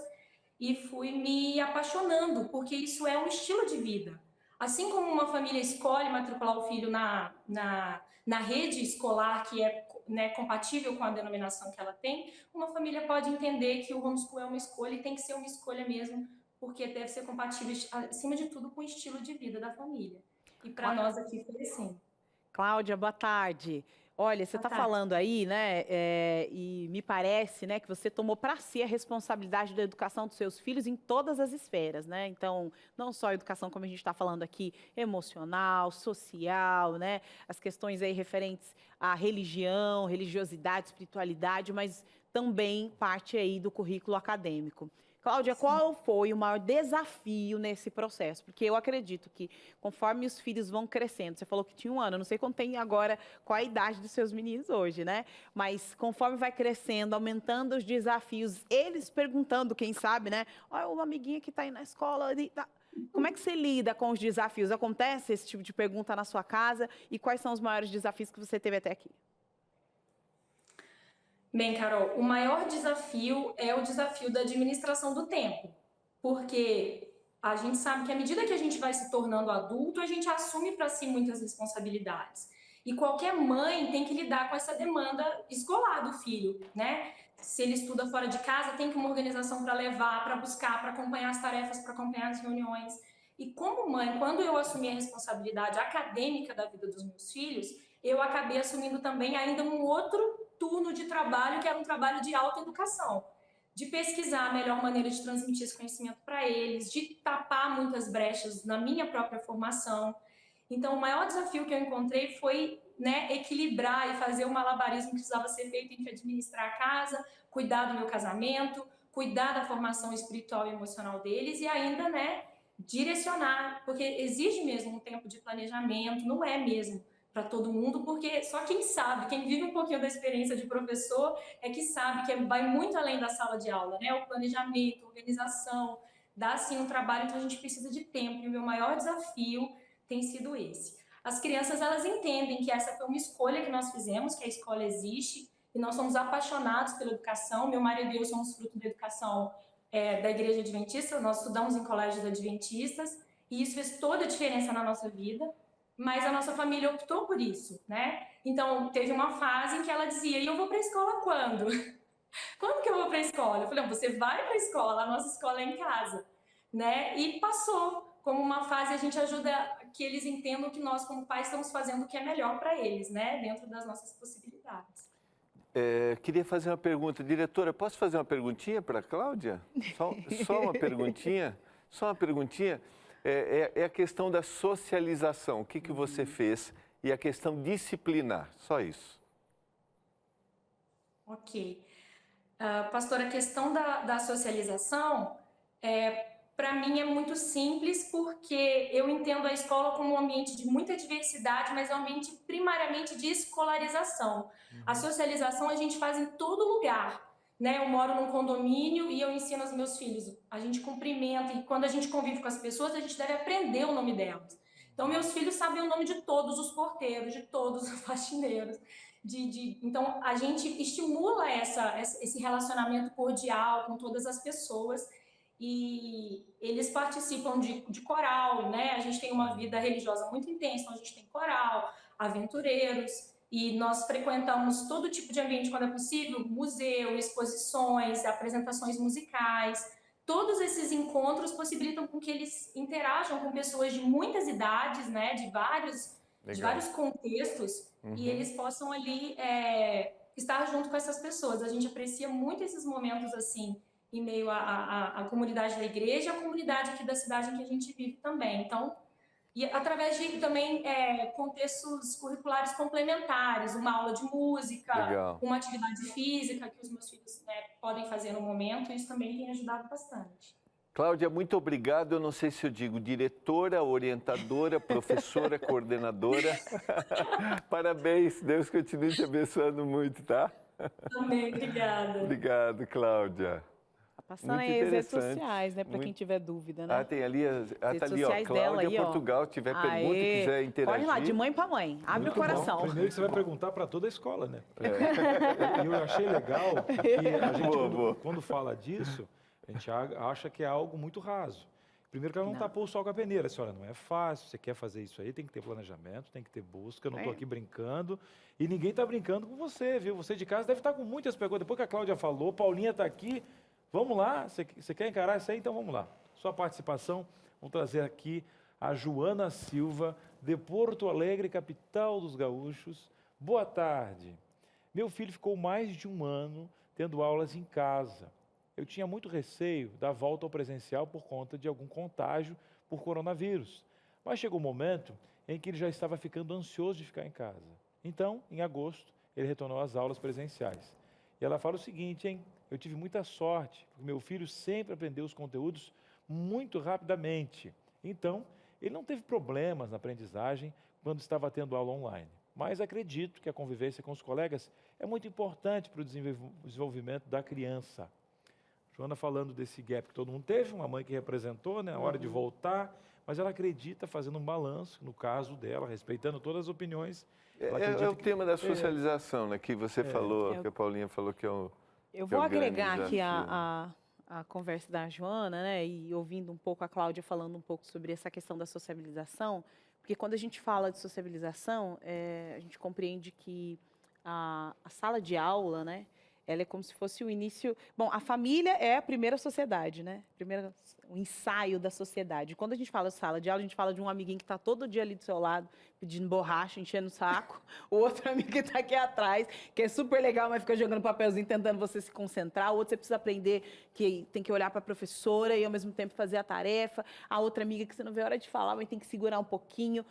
e fui me apaixonando, porque isso é um estilo de vida. Assim como uma família escolhe matricular o filho na rede escolar que é, né, compatível com a denominação que ela tem, uma família pode entender que o homeschool é uma escolha e tem que ser uma escolha mesmo, porque deve ser compatível, acima de tudo, com o estilo de vida da família. E para nós aqui foi assim. Cláudia, boa tarde. Olha, você está falando aí, né, e me parece, né, que você tomou para si a responsabilidade da educação dos seus filhos em todas as esferas, né? Então, não só a educação, como a gente está falando aqui, emocional, social, né? As questões aí referentes à religião, religiosidade, espiritualidade, mas também parte aí do currículo acadêmico. Cláudia, qual foi o maior desafio nesse processo? Porque eu acredito que conforme os filhos vão crescendo, você falou que tinha 1 ano, não sei quanto tem agora, qual a idade dos seus meninos hoje, né? Mas conforme vai crescendo, aumentando os desafios, eles perguntando, quem sabe, né? Olha, uma amiguinha que está aí na escola, como é que você lida com os desafios? Acontece esse tipo de pergunta na sua casa? E quais são os maiores desafios que você teve até aqui? Bem, Carol, o maior desafio é o desafio da administração do tempo, porque a gente sabe que à medida que a gente vai se tornando adulto, a gente assume para si muitas responsabilidades. E qualquer mãe tem que lidar com essa demanda escolar do filho, né? Se ele estuda fora de casa, tem que uma organização para levar, para buscar, para acompanhar as tarefas, para acompanhar as reuniões. E como mãe, quando eu assumi a responsabilidade acadêmica da vida dos meus filhos, eu acabei assumindo também ainda um outro turno de trabalho, que era um trabalho de autoeducação, de pesquisar a melhor maneira de transmitir esse conhecimento para eles, de tapar muitas brechas na minha própria formação. Então, o maior desafio que eu encontrei foi, né, equilibrar e fazer o malabarismo que precisava ser feito entre administrar a casa, cuidar do meu casamento, cuidar da formação espiritual e emocional deles e ainda, né, direcionar, porque exige mesmo um tempo de planejamento, não é mesmo para todo mundo, porque só quem sabe, quem vive um pouquinho da experiência de professor é que sabe que vai muito além da sala de aula, né? O planejamento, a organização, dá sim um trabalho, então a gente precisa de tempo, e o meu maior desafio tem sido esse. As crianças, elas entendem que essa foi uma escolha que nós fizemos, que a escola existe, e nós somos apaixonados pela educação. Meu marido e eu somos fruto da educação da Igreja Adventista, nós estudamos em colégios adventistas, e isso fez toda a diferença na nossa vida, mas a nossa família optou por isso, né? Então, teve uma fase em que ela dizia, e eu vou para a escola quando? Quando que eu vou para a escola? Eu falei, não, você vai para a escola, a nossa escola é em casa, né? E passou como uma fase, a gente ajuda que eles entendam que nós, como pais, estamos fazendo o que é melhor para eles, né? Dentro das nossas possibilidades. Queria fazer uma pergunta. Diretora, posso fazer uma perguntinha para a Cláudia? Só uma perguntinha? Só uma perguntinha? É a questão da socialização. O que você fez? E a questão disciplinar. Só isso. Ok. Pastor, a questão da socialização, para mim é muito simples, porque eu entendo a escola como um ambiente de muita diversidade, mas é um ambiente primariamente de escolarização. A socialização a gente faz em todo lugar, né? Eu moro num condomínio e eu ensino aos meus filhos. A gente cumprimenta e quando a gente convive com as pessoas, a gente deve aprender o nome delas. Então, meus filhos sabem o nome de todos os porteiros, de todos os faxineiros. Então, a gente estimula esse relacionamento cordial com todas as pessoas e eles participam de coral, né? A gente tem uma vida religiosa muito intensa, então a gente tem coral, aventureiros, e nós frequentamos todo tipo de ambiente quando é possível, museu, exposições, apresentações musicais. Todos esses encontros possibilitam com que eles interajam com pessoas de muitas idades, né? De vários contextos, e eles possam ali estar junto com essas pessoas. A gente aprecia muito esses momentos assim, em meio à comunidade da igreja e à comunidade aqui da cidade em que a gente vive também. Então, e através de também contextos curriculares complementares, uma aula de música, Legal. uma atividade física que os meus filhos podem fazer no momento, isso também tem ajudado bastante. Cláudia, muito obrigado. Eu não sei se eu digo diretora, orientadora, professora, coordenadora. Parabéns. Deus continue te abençoando muito, tá? Também, obrigada. Obrigado, Cláudia. Passando aí as redes sociais, né? Para quem tiver dúvida, né? Tem ali, tá ali, ó. sociais dela Cláudia aí, ó. Portugal, tiver pergunta, quiser interagir. Corre lá, de mãe para mãe. Abre o coração. Primeiro que você vai perguntar para toda a escola, né? E eu achei legal que a gente, quando fala disso, a gente acha que é algo muito raso. Primeiro que ela não tapou o sol com a peneira. Assim, olha, não é fácil, você quer fazer isso aí, tem que ter planejamento, tem que ter busca, eu não estou aqui brincando. E ninguém está brincando com você, viu? Você de casa deve estar com muitas perguntas. Depois que a Cláudia falou, Paulinha está aqui, vamos lá, você quer encarar isso aí? Então vamos lá. Sua participação, vamos trazer aqui a Joana Silva, de Porto Alegre, capital dos gaúchos. Boa tarde. Meu filho ficou mais de um ano tendo aulas em casa. Eu tinha muito receio da volta ao presencial por conta de algum contágio por coronavírus. Mas chegou um momento em que ele já estava ficando ansioso de ficar em casa. Então, em agosto, ele retornou às aulas presenciais. E ela fala o seguinte, hein? Eu tive muita sorte, porque meu filho sempre aprendeu os conteúdos muito rapidamente. Então, ele não teve problemas na aprendizagem quando estava tendo aula online. Mas acredito que a convivência com os colegas é muito importante para o desenvolvimento da criança. Joana falando desse gap que todo mundo teve, uma mãe que representou, né, a hora de voltar, mas ela acredita, fazendo um balanço, no caso dela, respeitando todas as opiniões. É o tema da socialização, né, que você falou, que a Paulinha falou que é o Eu vou agregar aqui a conversa da Joana, né, e ouvindo um pouco a Cláudia falando um pouco sobre essa questão da sociabilização, porque quando a gente fala de sociabilização, a gente compreende que a sala de aula, né, ela é como se fosse o início... Bom, a família é a primeira sociedade, né? O ensaio da sociedade. Quando a gente fala de sala de aula, a gente fala de um amiguinho que está todo dia ali do seu lado, pedindo borracha, enchendo o saco. O outro amigo que está aqui atrás, que é super legal, mas fica jogando papelzinho, tentando você se concentrar. O outro você precisa aprender que tem que olhar para a professora e, ao mesmo tempo, fazer a tarefa. A outra amiga que você não vê a hora de falar, mas tem que segurar um pouquinho.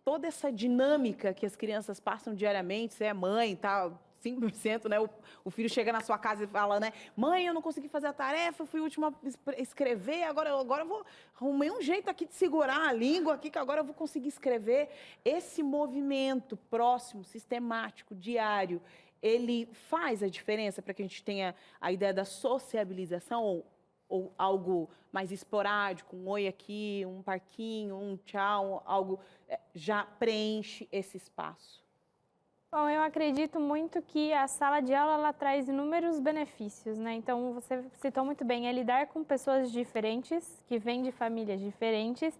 Toda essa dinâmica que as crianças passam diariamente, você é mãe e tal... 5%, né? O filho chega na sua casa e fala, né? Mãe, eu não consegui fazer a tarefa, fui o último a escrever, agora eu vou arrumar um jeito aqui de segurar a língua aqui, que agora eu vou conseguir escrever. Esse movimento próximo, sistemático, diário, ele faz a diferença para que a gente tenha a ideia da sociabilização ou algo mais esporádico, um oi aqui, um parquinho, um tchau, algo já preenche esse espaço? Bom, eu acredito muito que a sala de aula ela traz inúmeros benefícios, né? Então, você citou muito bem, é lidar com pessoas diferentes, que vêm de famílias diferentes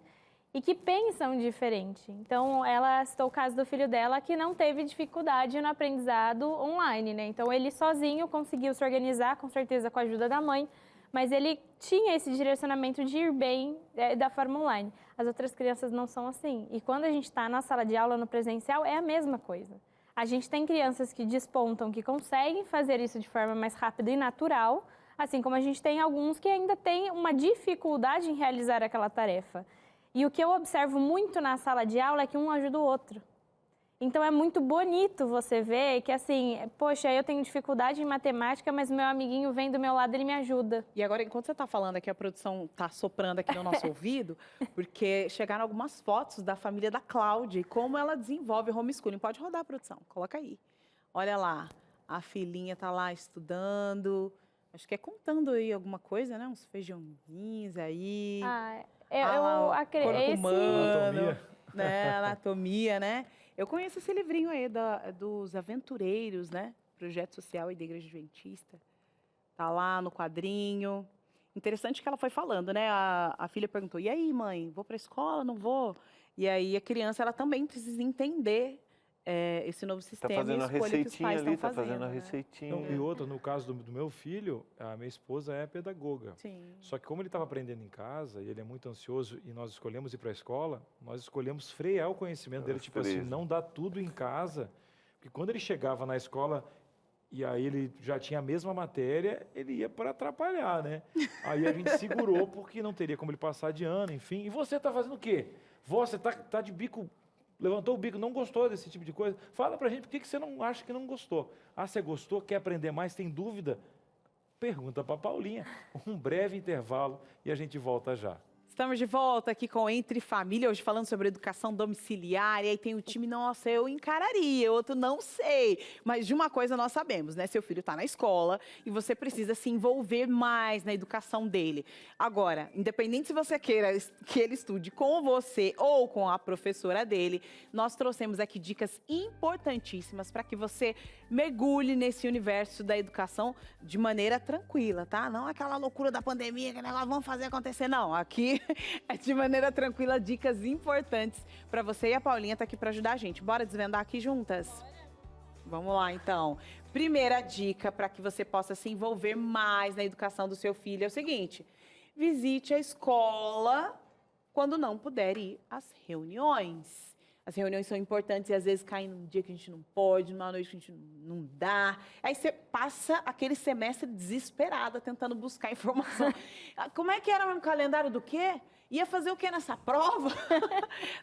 e que pensam diferente. Então, ela citou o caso do filho dela que não teve dificuldade no aprendizado online, né? Então, ele sozinho conseguiu se organizar, com certeza com a ajuda da mãe, mas ele tinha esse direcionamento de ir bem da forma online. As outras crianças não são assim. E quando a gente está na sala de aula, no presencial, é a mesma coisa. A gente tem crianças que despontam, que conseguem fazer isso de forma mais rápida e natural, assim como a gente tem alguns que ainda têm uma dificuldade em realizar aquela tarefa. E o que eu observo muito na sala de aula é que um ajuda o outro. Então, é muito bonito você ver que, assim, poxa, eu tenho dificuldade em matemática, mas meu amiguinho vem do meu lado, ele me ajuda. E agora, enquanto você está falando aqui, a produção está soprando aqui no nosso ouvido, porque chegaram algumas fotos da família da Cláudia e como ela desenvolve homeschooling. Pode rodar, produção, coloca aí. Olha lá, a filhinha está lá estudando, acho que é contando aí alguma coisa, né? Uns feijãozinhos aí. Eu acredito. Corpo humano, né? Anatomia, né? Eu conheço esse livrinho aí dos aventureiros, né? Projeto Social e da Igreja Adventista. Tá lá no quadrinho. Interessante que ela foi falando, né? A filha perguntou, e aí, mãe, vou para a escola, não vou? E aí a criança, ela também precisa entender esse novo sistema. Tá fazendo a receitinha ali, tá fazendo a né? receitinha. Então, e outra, no caso do meu filho, a minha esposa é pedagoga. Sim. Só que como ele estava aprendendo em casa, e ele é muito ansioso, e nós escolhemos ir para a escola, nós escolhemos frear o conhecimento dele, tipo assim, não dar tudo em casa. Porque quando ele chegava na escola, e aí ele já tinha a mesma matéria, ele ia para atrapalhar, né? Aí a gente segurou, porque não teria como ele passar de ano, enfim. E você está fazendo o quê? Você tá de bico... Levantou o bico, não gostou desse tipo de coisa? Fala pra gente por que você não acha que não gostou. Ah, você gostou, quer aprender mais, tem dúvida? Pergunta pra Paulinha. Um breve intervalo e a gente volta já. Estamos de volta aqui com Entre Família, hoje falando sobre educação domiciliar, e aí tem o time, nossa, eu encararia, outro não sei. Mas de uma coisa nós sabemos, né? Seu filho está na escola e você precisa se envolver mais na educação dele. Agora, independente se você queira que ele estude com você ou com a professora dele, nós trouxemos aqui dicas importantíssimas para que você mergulhe nesse universo da educação de maneira tranquila, tá? Não aquela loucura da pandemia, que negócio vamos fazer acontecer, não. Aqui é de maneira tranquila, dicas importantes para você, e a Paulinha está aqui para ajudar a gente. Bora desvendar aqui juntas? Vamos lá, então. Primeira dica para que você possa se envolver mais na educação do seu filho é o seguinte: visite a escola quando não puder ir às reuniões. As reuniões são importantes e às vezes caem num dia que a gente não pode, numa noite que a gente não dá. Aí você passa aquele semestre desesperada tentando buscar informação. Como é que era o calendário do quê? Ia fazer o quê nessa prova?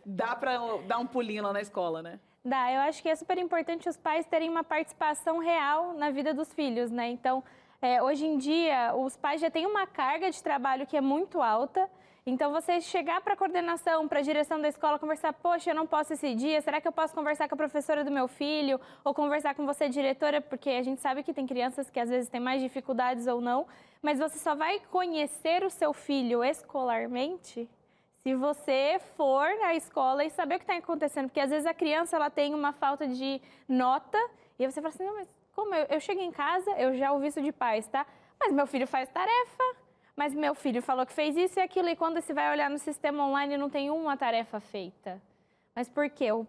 Dá para dar um pulinho lá na escola, né? Dá, eu acho que é super importante os pais terem uma participação real na vida dos filhos, né? Então, hoje em dia, os pais já têm uma carga de trabalho que é muito alta. Então, você chegar para a coordenação, para a direção da escola, conversar, poxa, eu não posso esse dia, será que eu posso conversar com a professora do meu filho? Ou conversar com você, diretora, porque a gente sabe que tem crianças que às vezes têm mais dificuldades ou não, mas você só vai conhecer o seu filho escolarmente se você for à escola e saber o que está acontecendo. Porque às vezes a criança ela tem uma falta de nota e você fala assim, não, mas como? Eu cheguei em casa, eu já ouvi isso de pais, tá? Mas meu filho faz tarefa. Mas meu filho falou que fez isso e aquilo, e quando você vai olhar no sistema online, não tem uma tarefa feita. Mas por quê? O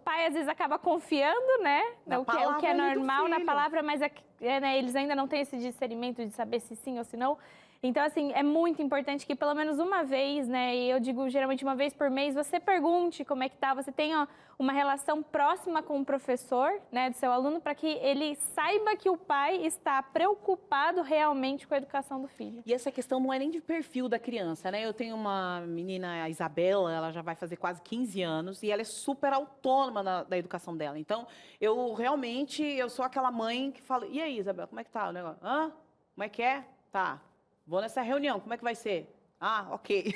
pai às vezes acaba confiando, né? O que é normal na palavra, mas né, eles ainda não têm esse discernimento de saber se sim ou se não. Então, assim, é muito importante que pelo menos uma vez, né, e eu digo geralmente uma vez por mês, você pergunte como é que tá, você tenha uma relação próxima com o professor, né, do seu aluno, para que ele saiba que o pai está preocupado realmente com a educação do filho. E essa questão não é nem de perfil da criança, né? Eu tenho uma menina, a Isabela, ela já vai fazer quase 15 anos e ela é super autônoma da educação dela. Então, eu sou aquela mãe que fala, e aí, Isabela, como é que tá o negócio? Hã? Como é que é? Tá. Vou nessa reunião, como é que vai ser? Ah, ok.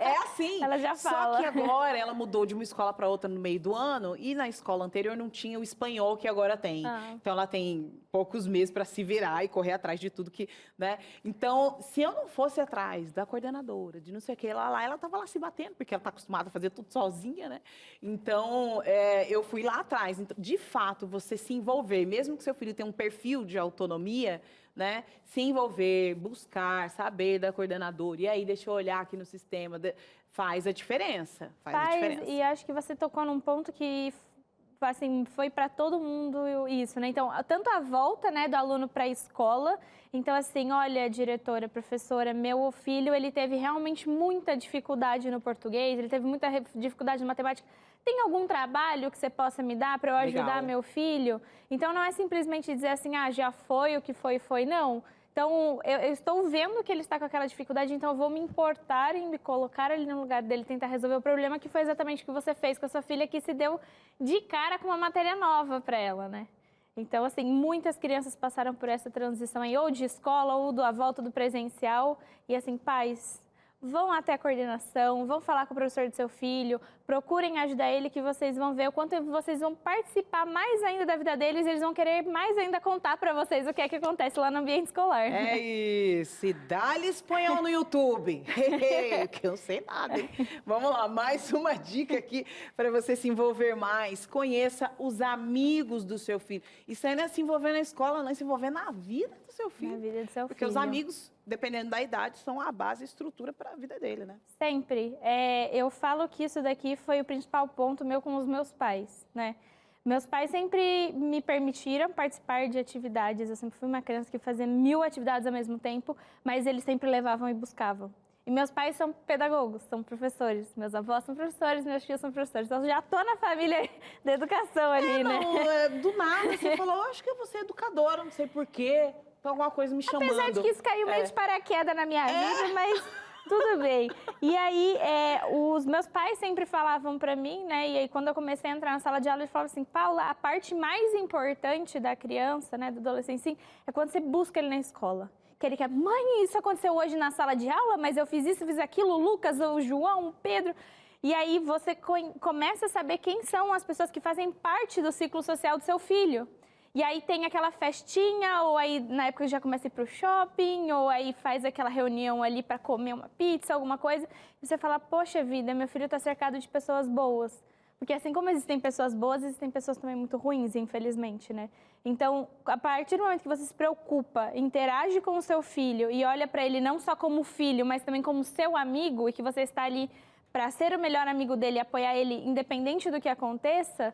É assim. Ela já fala. Só que agora ela mudou de uma escola para outra no meio do ano e na escola anterior não tinha o espanhol que agora tem. Então ela tem poucos meses para se virar e correr atrás de tudo que, né? Então, se eu não fosse atrás da coordenadora, de não sei o que, ela estava lá se batendo, porque ela está acostumada a fazer tudo sozinha, né? Então, eu fui lá atrás. Então, de fato, você se envolver, mesmo que seu filho tenha um perfil de autonomia, né? Se envolver, buscar, saber da coordenadora. E aí, deixa eu olhar aqui no sistema. Faz a diferença. Faz a diferença. E acho que você tocou num ponto que assim, foi para todo mundo isso, né? Então, tanto a volta, né, do aluno para a escola. Então, assim, olha, diretora, professora, meu filho, ele teve realmente muita dificuldade no português, ele teve muita dificuldade na matemática. Tem algum trabalho que você possa me dar para eu ajudar meu filho? Então, não é simplesmente dizer assim, já foi, o que foi, não. Então, eu estou vendo que ele está com aquela dificuldade, então eu vou me importar em me colocar ali no lugar dele, tentar resolver o problema, que foi exatamente o que você fez com a sua filha, que se deu de cara com uma matéria nova para ela, né? Então, assim, muitas crianças passaram por essa transição aí, ou de escola, ou da volta do presencial, e assim, pais, vão até a coordenação, vão falar com o professor do seu filho, procurem ajudar ele, que vocês vão ver o quanto vocês vão participar mais ainda da vida deles, eles vão querer mais ainda contar para vocês o que é que acontece lá no ambiente escolar. É isso, e dá-lhe espanhol no YouTube, que eu não sei nada, hein? Vamos lá, mais uma dica aqui para você se envolver mais, conheça os amigos do seu filho. Isso aí não é se envolver na escola, não é se envolver na vida do seu filho. Na vida do seu Porque filho. os amigos, dependendo da idade, são a base e estrutura para a vida dele, né? Sempre. Eu falo que isso daqui foi o principal ponto meu com os meus pais, né? Meus pais sempre me permitiram participar de atividades. Eu sempre fui uma criança que fazia 1000 atividades ao mesmo tempo, mas eles sempre levavam e buscavam. E meus pais são pedagogos, são professores. Meus avós são professores, meus tios são professores. Então, eu já tô na família da educação ali, né? Do nada, você falou, acho que eu vou ser educadora, não sei porquê. Alguma coisa me chamando. Apesar de que isso caiu meio de paraquedas na minha vida, mas tudo bem. E aí, os meus pais sempre falavam pra mim, né? E aí, quando eu comecei a entrar na sala de aula, eles falavam assim, Paula, a parte mais importante da criança, né, do adolescente, sim, é quando você busca ele na escola. Que ele quer, mãe, isso aconteceu hoje na sala de aula, mas eu fiz isso, fiz aquilo, o Lucas, o João, o Pedro. E aí, você começa a saber quem são as pessoas que fazem parte do ciclo social do seu filho. E aí tem aquela festinha, ou aí na época já começa a ir pro shopping, ou aí faz aquela reunião ali para comer uma pizza, alguma coisa. E você fala, poxa vida, meu filho está cercado de pessoas boas. Porque assim como existem pessoas boas, existem pessoas também muito ruins, infelizmente, né? Então, a partir do momento que você se preocupa, interage com o seu filho e olha para ele não só como filho, mas também como seu amigo, e que você está ali para ser o melhor amigo dele e apoiar ele independente do que aconteça,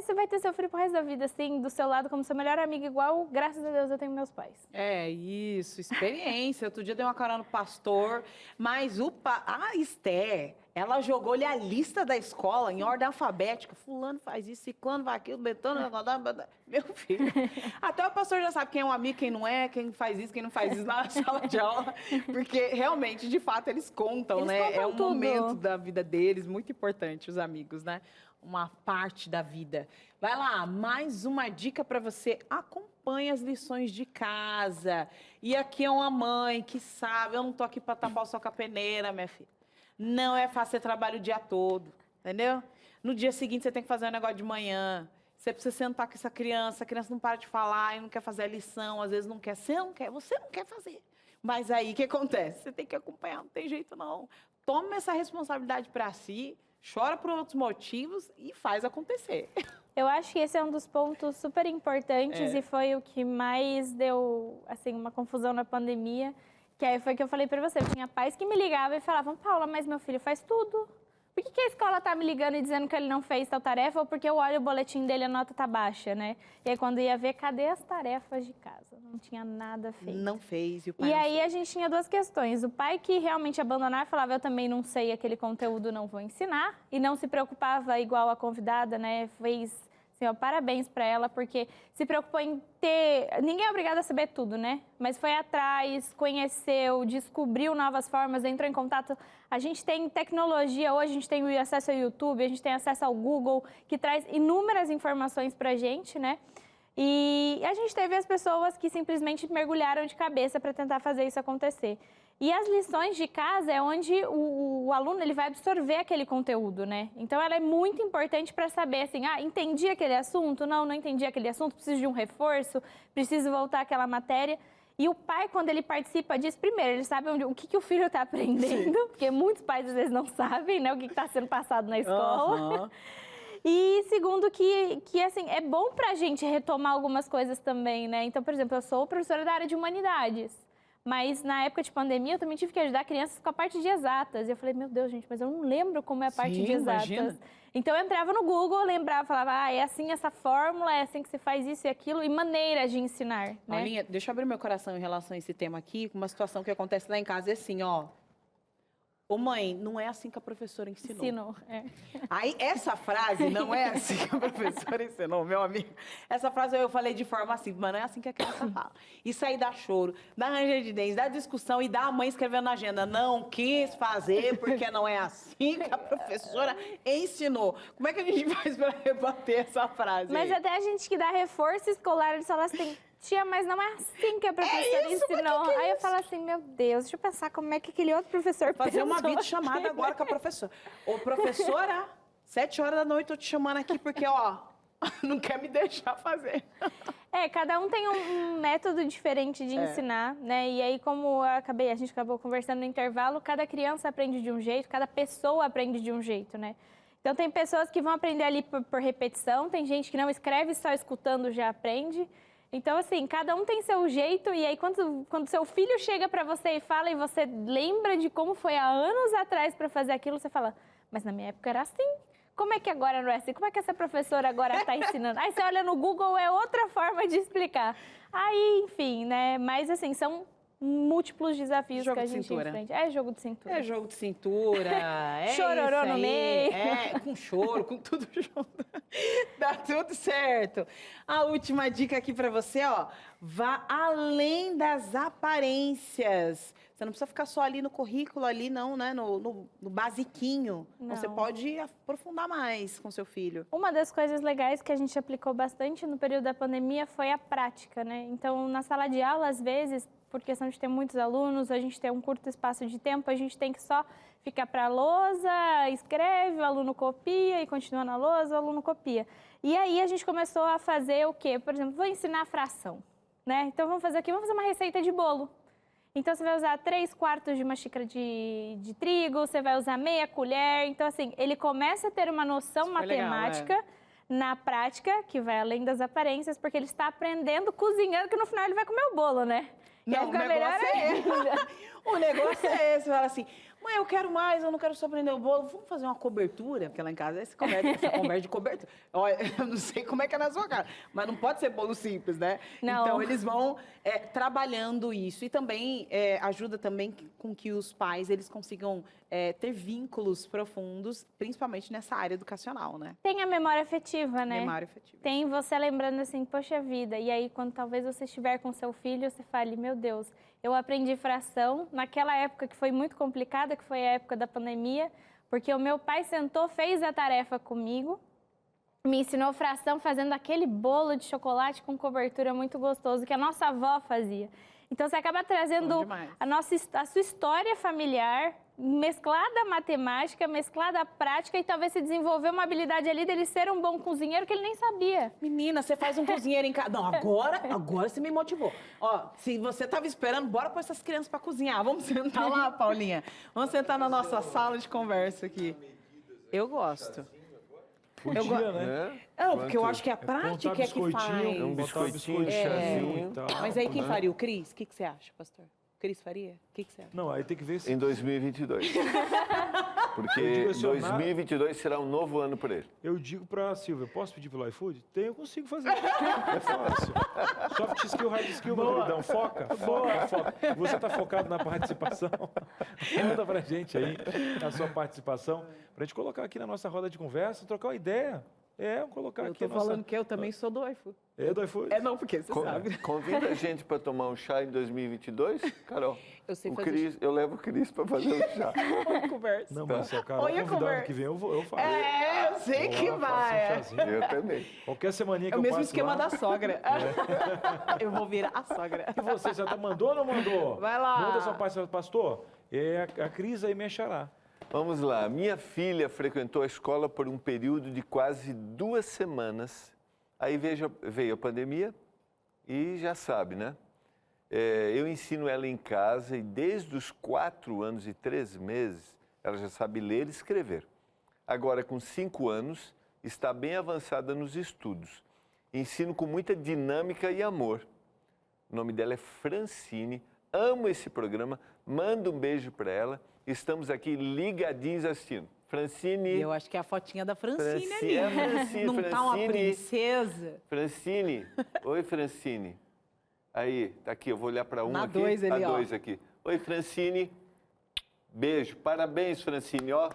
você vai ter seu filho pro resto da vida, assim, do seu lado, como seu melhor amigo, igual, graças a Deus, eu tenho meus pais. É isso, experiência. Outro dia eu dei uma carona no pastor, mas a Esther, ela jogou-lhe a lista da escola em ordem alfabética. Fulano faz isso, ciclano faz aquilo, betano... Meu filho. Até o pastor já sabe quem é um amigo, quem não é, quem faz isso, quem não faz isso na sala de aula. Porque, realmente, de fato, eles contam, eles né? Contam é um tudo. momento da vida deles, muito importante, os amigos, né? Uma parte da vida. Vai lá, mais uma dica para você. Acompanhe as lições de casa. E aqui é uma mãe que sabe, eu não tô aqui para tapar o sol com a peneira, minha filha. Não é fácil, você trabalha o dia todo, entendeu? No dia seguinte você tem que fazer um negócio de manhã. Você precisa sentar com essa criança, a criança não para de falar e não quer fazer a lição, às vezes não quer. Você não quer fazer. Mas aí, o que acontece? Você tem que acompanhar, não tem jeito não. Tome essa responsabilidade para si, chora por outros motivos e faz acontecer. Eu acho que esse é um dos pontos super importantes e foi o que mais deu, assim, uma confusão na pandemia. Que aí foi que eu falei pra você, eu tinha pais que me ligavam e falavam, Paula, mas meu filho faz tudo. por que a escola tá me ligando e dizendo que ele não fez tal tarefa? Ou porque eu olho o boletim dele e a nota tá baixa, né? E aí, quando ia ver, cadê as tarefas de casa? Não tinha nada feito. Não fez, e o pai E não aí, fez. a gente tinha duas questões. O pai que realmente abandonava, falava, eu também não sei aquele conteúdo, não vou ensinar. E não se preocupava, igual a convidada, né? Fez, assim, ó, parabéns para ela, porque se preocupou em ter... Ninguém é obrigado a saber tudo, né? Mas foi atrás, conheceu, descobriu novas formas, entrou em contato. A gente tem tecnologia hoje, a gente tem acesso ao YouTube, a gente tem acesso ao Google, que traz inúmeras informações pra gente, né? E a gente teve as pessoas que simplesmente mergulharam de cabeça para tentar fazer isso acontecer. E as lições de casa é onde o aluno ele vai absorver aquele conteúdo, né? Então, ela é muito importante para saber, assim, entendi aquele assunto? Não entendi aquele assunto, preciso de um reforço, preciso voltar àquela matéria. E o pai, quando ele participa disso, primeiro, ele sabe o que o filho está aprendendo, porque muitos pais, às vezes, não sabem, né, o que está sendo passado na escola. E segundo que assim, é bom pra gente retomar algumas coisas também, né? Então, por exemplo, eu sou professora da área de humanidades, mas na época de pandemia eu também tive que ajudar crianças com a parte de exatas. E eu falei, meu Deus, gente, mas eu não lembro como é a parte de exatas. Imagina. Então, eu entrava no Google, lembrava, falava, é assim essa fórmula, é assim que se faz isso e aquilo, e maneiras de ensinar, né? Paulinha, deixa eu abrir meu coração em relação a esse tema aqui, uma situação que acontece lá em casa é assim, ó. Ô mãe, não é assim que a professora ensinou. Ensinou, é. Aí, essa frase, não é assim que a professora ensinou, meu amigo. Essa frase eu falei de forma assim, mas não é assim que a criança fala. Isso aí dá choro, dá ranger de dentes, dá discussão e dá a mãe escrevendo na agenda. Não quis fazer porque não é assim que a professora ensinou. Como é que a gente faz para rebater essa frase? Mas aí? até a gente que dá reforço escolar, eles falam assim, tia, mas não é assim que a professora ensinou. Aí eu falo assim, meu Deus, deixa eu pensar como é que aquele outro professor Fazer uma pensou videochamada aqui. agora com a professora. Ô, professora, 7 horas da noite eu tô te chamando aqui porque, ó, não quer me deixar fazer. É, cada um tem um método diferente de ensinar, né? E aí, como a gente acabou conversando no intervalo, cada criança aprende de um jeito, cada pessoa aprende de um jeito, né? Então, tem pessoas que vão aprender ali por repetição, tem gente que não escreve, só escutando já aprende. Então, assim, cada um tem seu jeito, e aí quando seu filho chega para você e fala, e você lembra de como foi há anos atrás para fazer aquilo, você fala, mas na minha época era assim. Como é que agora não é assim? Como é que essa professora agora está ensinando? Aí você olha no Google, é outra forma de explicar. Aí, enfim, né? Mas, assim, são múltiplos desafios Jogo que a de gente cintura. enfrenta. É jogo de cintura. É jogo de cintura, é Chororô isso no aí. meio. É, com choro, com tudo junto. Dá tudo certo. A última dica aqui pra você, ó. Vá além das aparências. Você não precisa ficar só ali no currículo, ali não, né? No basiquinho. Não. Você pode aprofundar mais com seu filho. Uma das coisas legais que a gente aplicou bastante no período da pandemia foi a prática, né? Então, na sala de aula, às vezes, por questão de ter muitos alunos, a gente tem um curto espaço de tempo, a gente tem que só ficar para a lousa, escreve, o aluno copia e continua na lousa, o aluno copia. E aí a gente começou a fazer o quê? Por exemplo, vou ensinar fração, né? Então vamos fazer aqui, vamos fazer uma receita de bolo. Então você vai usar 3/4 de uma xícara de trigo, você vai usar meia colher. Então assim, ele começa a ter uma noção matemática na prática, que vai além das aparências, porque ele está aprendendo, cozinhando, que no final ele vai comer o bolo, né? Não, o negócio é esse. O negócio é esse. Você fala assim, mãe, eu quero mais, eu não quero só prender o bolo. Vamos fazer uma cobertura? Porque lá em casa você conversa de cobertura. Olha, eu não sei como é que é na sua casa, mas não pode ser bolo simples, né? Não. Então, eles vão trabalhando isso. E também ajuda também com que os pais eles consigam ter vínculos profundos, principalmente nessa área educacional, né? Tem a memória afetiva, né? Memória afetiva. Tem você lembrando assim, poxa vida, e aí quando talvez você estiver com seu filho, você fale, meu Deus, eu aprendi fração naquela época que foi muito complicada, que foi a época da pandemia, porque o meu pai sentou, fez a tarefa comigo, me ensinou fração fazendo aquele bolo de chocolate com cobertura muito gostoso que a nossa avó fazia. Então você acaba trazendo a sua história familiar, mesclada à matemática, mesclada à prática, e talvez se desenvolver uma habilidade ali dele ser um bom cozinheiro que ele nem sabia. Menina, você faz um cozinheiro em casa. Não, agora você me motivou. Ó, se você estava esperando, bora pôr essas crianças para cozinhar. Vamos sentar lá, Paulinha. Vamos sentar na nossa sala de conversa aqui. Eu gosto. Podia, né? Não, porque eu acho que a prática é que faz. Um biscoitinho, chazinho e tal. Mas aí quem faria? O Cris? O que você acha, pastor? O Cris faria? O que você acha? Não, aí tem que ver se... Em 2022. Porque Eu digo assim, ó, 2022 será um novo ano para ele. Eu digo pra Silvia, posso pedir pelo iFood? Eu consigo fazer. É fácil. Soft skill, hard skill, meu queridão. Foca. Você tá focado na participação? Manda pra gente aí a sua participação, pra gente colocar aqui na nossa roda de conversa, trocar uma ideia. Vamos colocar Eu aqui tô falando que eu também sou do iFood. É do iFood? Não, porque você sabe. Convida a gente para tomar um chá em 2022, Carol. Eu sei O fazer Cris, eu levo o Cris para fazer um chá. conversa. Não, mas se a Carol Olha, convidar ano conversa. que vem, eu faço. Eu sei que Vou lá, faço vai. um chazinho. Eu também. Qualquer semaninha que É o eu mesmo passo esquema lá, da sogra. Eu vou virar a sogra. E você, já mandou ou não mandou? Vai lá. Manda sua participação. Pastor, a Cris aí me achará. Vamos lá. Minha filha frequentou a escola por um período de quase 2 semanas. Aí veio a pandemia e já sabe, né? Eu ensino ela em casa e desde os 4 anos e 3 meses ela já sabe ler e escrever. Agora, com 5 anos, está bem avançada nos estudos. Ensino com muita dinâmica e amor. O nome dela é Francine. Amo esse programa. Manda um beijo para ela. Estamos aqui ligadinhos assistindo. Francine. Eu acho que é a fotinha da Francine ali. É Francine, Não tá uma Francine. princesa? Francine. Oi, Francine. Aí, tá aqui, eu vou olhar para um Na aqui. dois ali, a ó. 2 aqui. Oi, Francine. Beijo. Parabéns, Francine, ó.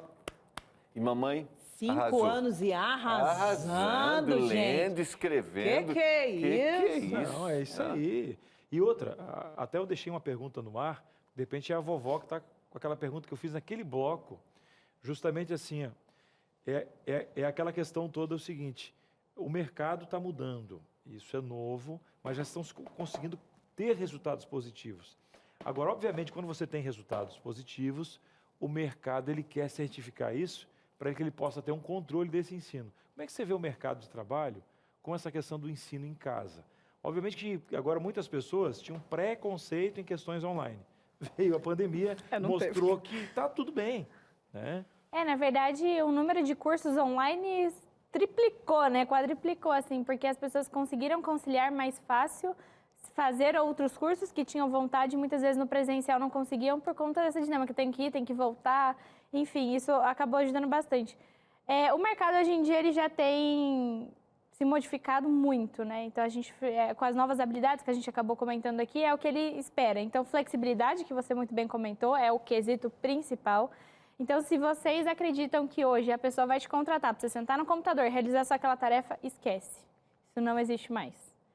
E mamãe 5 arrasou. anos e arrasando, gente. lendo, escrevendo. Que é isso? Não, é isso aí. E outra, até eu deixei uma pergunta no ar, de repente é a vovó que está com aquela pergunta que eu fiz naquele bloco. Justamente assim, ó, é aquela questão toda o seguinte, o mercado está mudando, isso é novo, mas já estão conseguindo ter resultados positivos. Agora, obviamente, quando você tem resultados positivos, o mercado ele quer certificar isso para que ele possa ter um controle desse ensino. Como é que você vê o mercado de trabalho com essa questão do ensino em casa? Obviamente que agora muitas pessoas tinham preconceito em questões online. Veio a pandemia, mostrou que está tudo bem, né? Na verdade, o número de cursos online triplicou, né? Quadriplicou, assim, porque as pessoas conseguiram conciliar mais fácil, fazer outros cursos que tinham vontade, muitas vezes no presencial não conseguiam por conta dessa dinâmica, tem que ir, tem que voltar, enfim, isso acabou ajudando bastante. O mercado hoje em dia ele já tem se modificado muito, né? Então, a gente, com as novas habilidades que a gente acabou comentando aqui, é o que ele espera. Então, flexibilidade, que você muito bem comentou, é o quesito principal. Então, se vocês acreditam que hoje a pessoa vai te contratar para você sentar no computador e realizar só aquela tarefa, esquece. Isso não existe mais,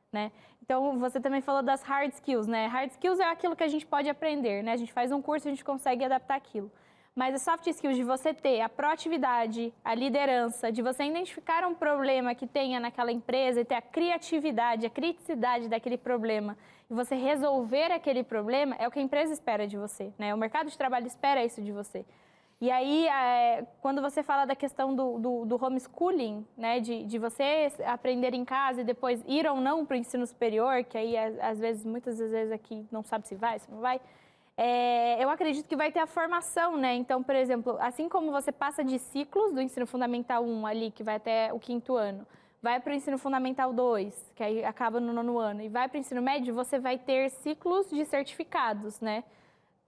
né? Então, você também falou das hard skills, né? Hard skills é aquilo que a gente pode aprender, né? A gente faz um curso e a gente consegue adaptar aquilo. Mas as soft skills de você ter a proatividade, a liderança, de você identificar um problema que tenha naquela empresa e ter a criatividade, a criticidade daquele problema e você resolver aquele problema, é o que a empresa espera de você, né? O mercado de trabalho espera isso de você. E aí, quando você fala da questão do homeschooling, né, de você aprender em casa e depois ir ou não para o ensino superior, que aí, às vezes, muitas vezes aqui não sabe se vai, se não vai, eu acredito que vai ter a formação, né? Então, por exemplo, assim como você passa de ciclos do ensino fundamental 1 ali, que vai até o 5º ano, vai para o ensino fundamental 2, que aí acaba no 9º ano, e vai para o ensino médio, você vai ter ciclos de certificados, né?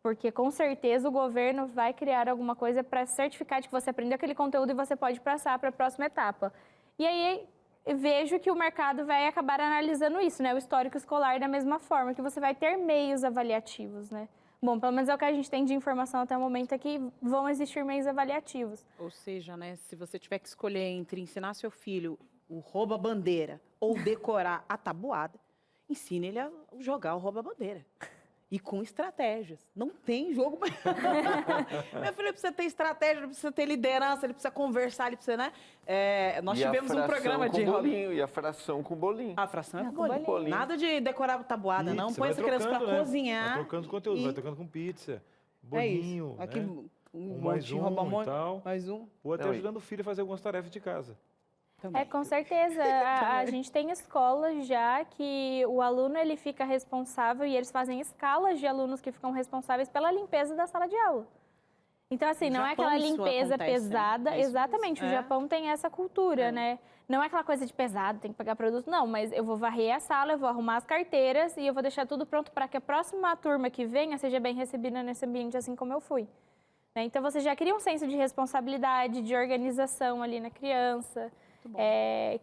Porque, com certeza, o governo vai criar alguma coisa para certificar de que você aprendeu aquele conteúdo e você pode passar para a próxima etapa. E aí, vejo que o mercado vai acabar analisando isso, né? O histórico escolar da mesma forma, que você vai ter meios avaliativos, né? Bom, pelo menos é o que a gente tem de informação até o momento, é que vão existir meios avaliativos. Ou seja, né, se você tiver que escolher entre ensinar seu filho o rouba-bandeira ou decorar a tabuada, ensine ele a jogar o rouba-bandeira. E com estratégias. Não tem jogo. Meu filho precisa ter estratégia, ele precisa ter liderança, ele precisa conversar, ele precisa, né? Nós tivemos um programa de bolinho. E a fração com bolinho. A fração é com bolinho. Nada de decorar tabuada, Pizza, não. Põe essa criança para cozinhar. Vai trocando conteúdo, vai trocando com pizza, bolinho, isso. Aqui, né? um mais monte, um e tal. Mais um. Ou até ajudando o filho a fazer algumas tarefas de casa. Também. Com certeza. A gente tem escolas já que o aluno ele fica responsável e eles fazem escalas de alunos que ficam responsáveis pela limpeza da sala de aula. Então, assim, não é aquela limpeza pesada. Né? Exatamente, o Japão tem essa cultura, né? Não é aquela coisa de pesado, tem que pegar produto, não. Mas eu vou varrer a sala, eu vou arrumar as carteiras e eu vou deixar tudo pronto para que a próxima turma que venha seja bem recebida nesse ambiente, assim como eu fui. né? Então, você já cria um senso de responsabilidade, de organização ali na criança,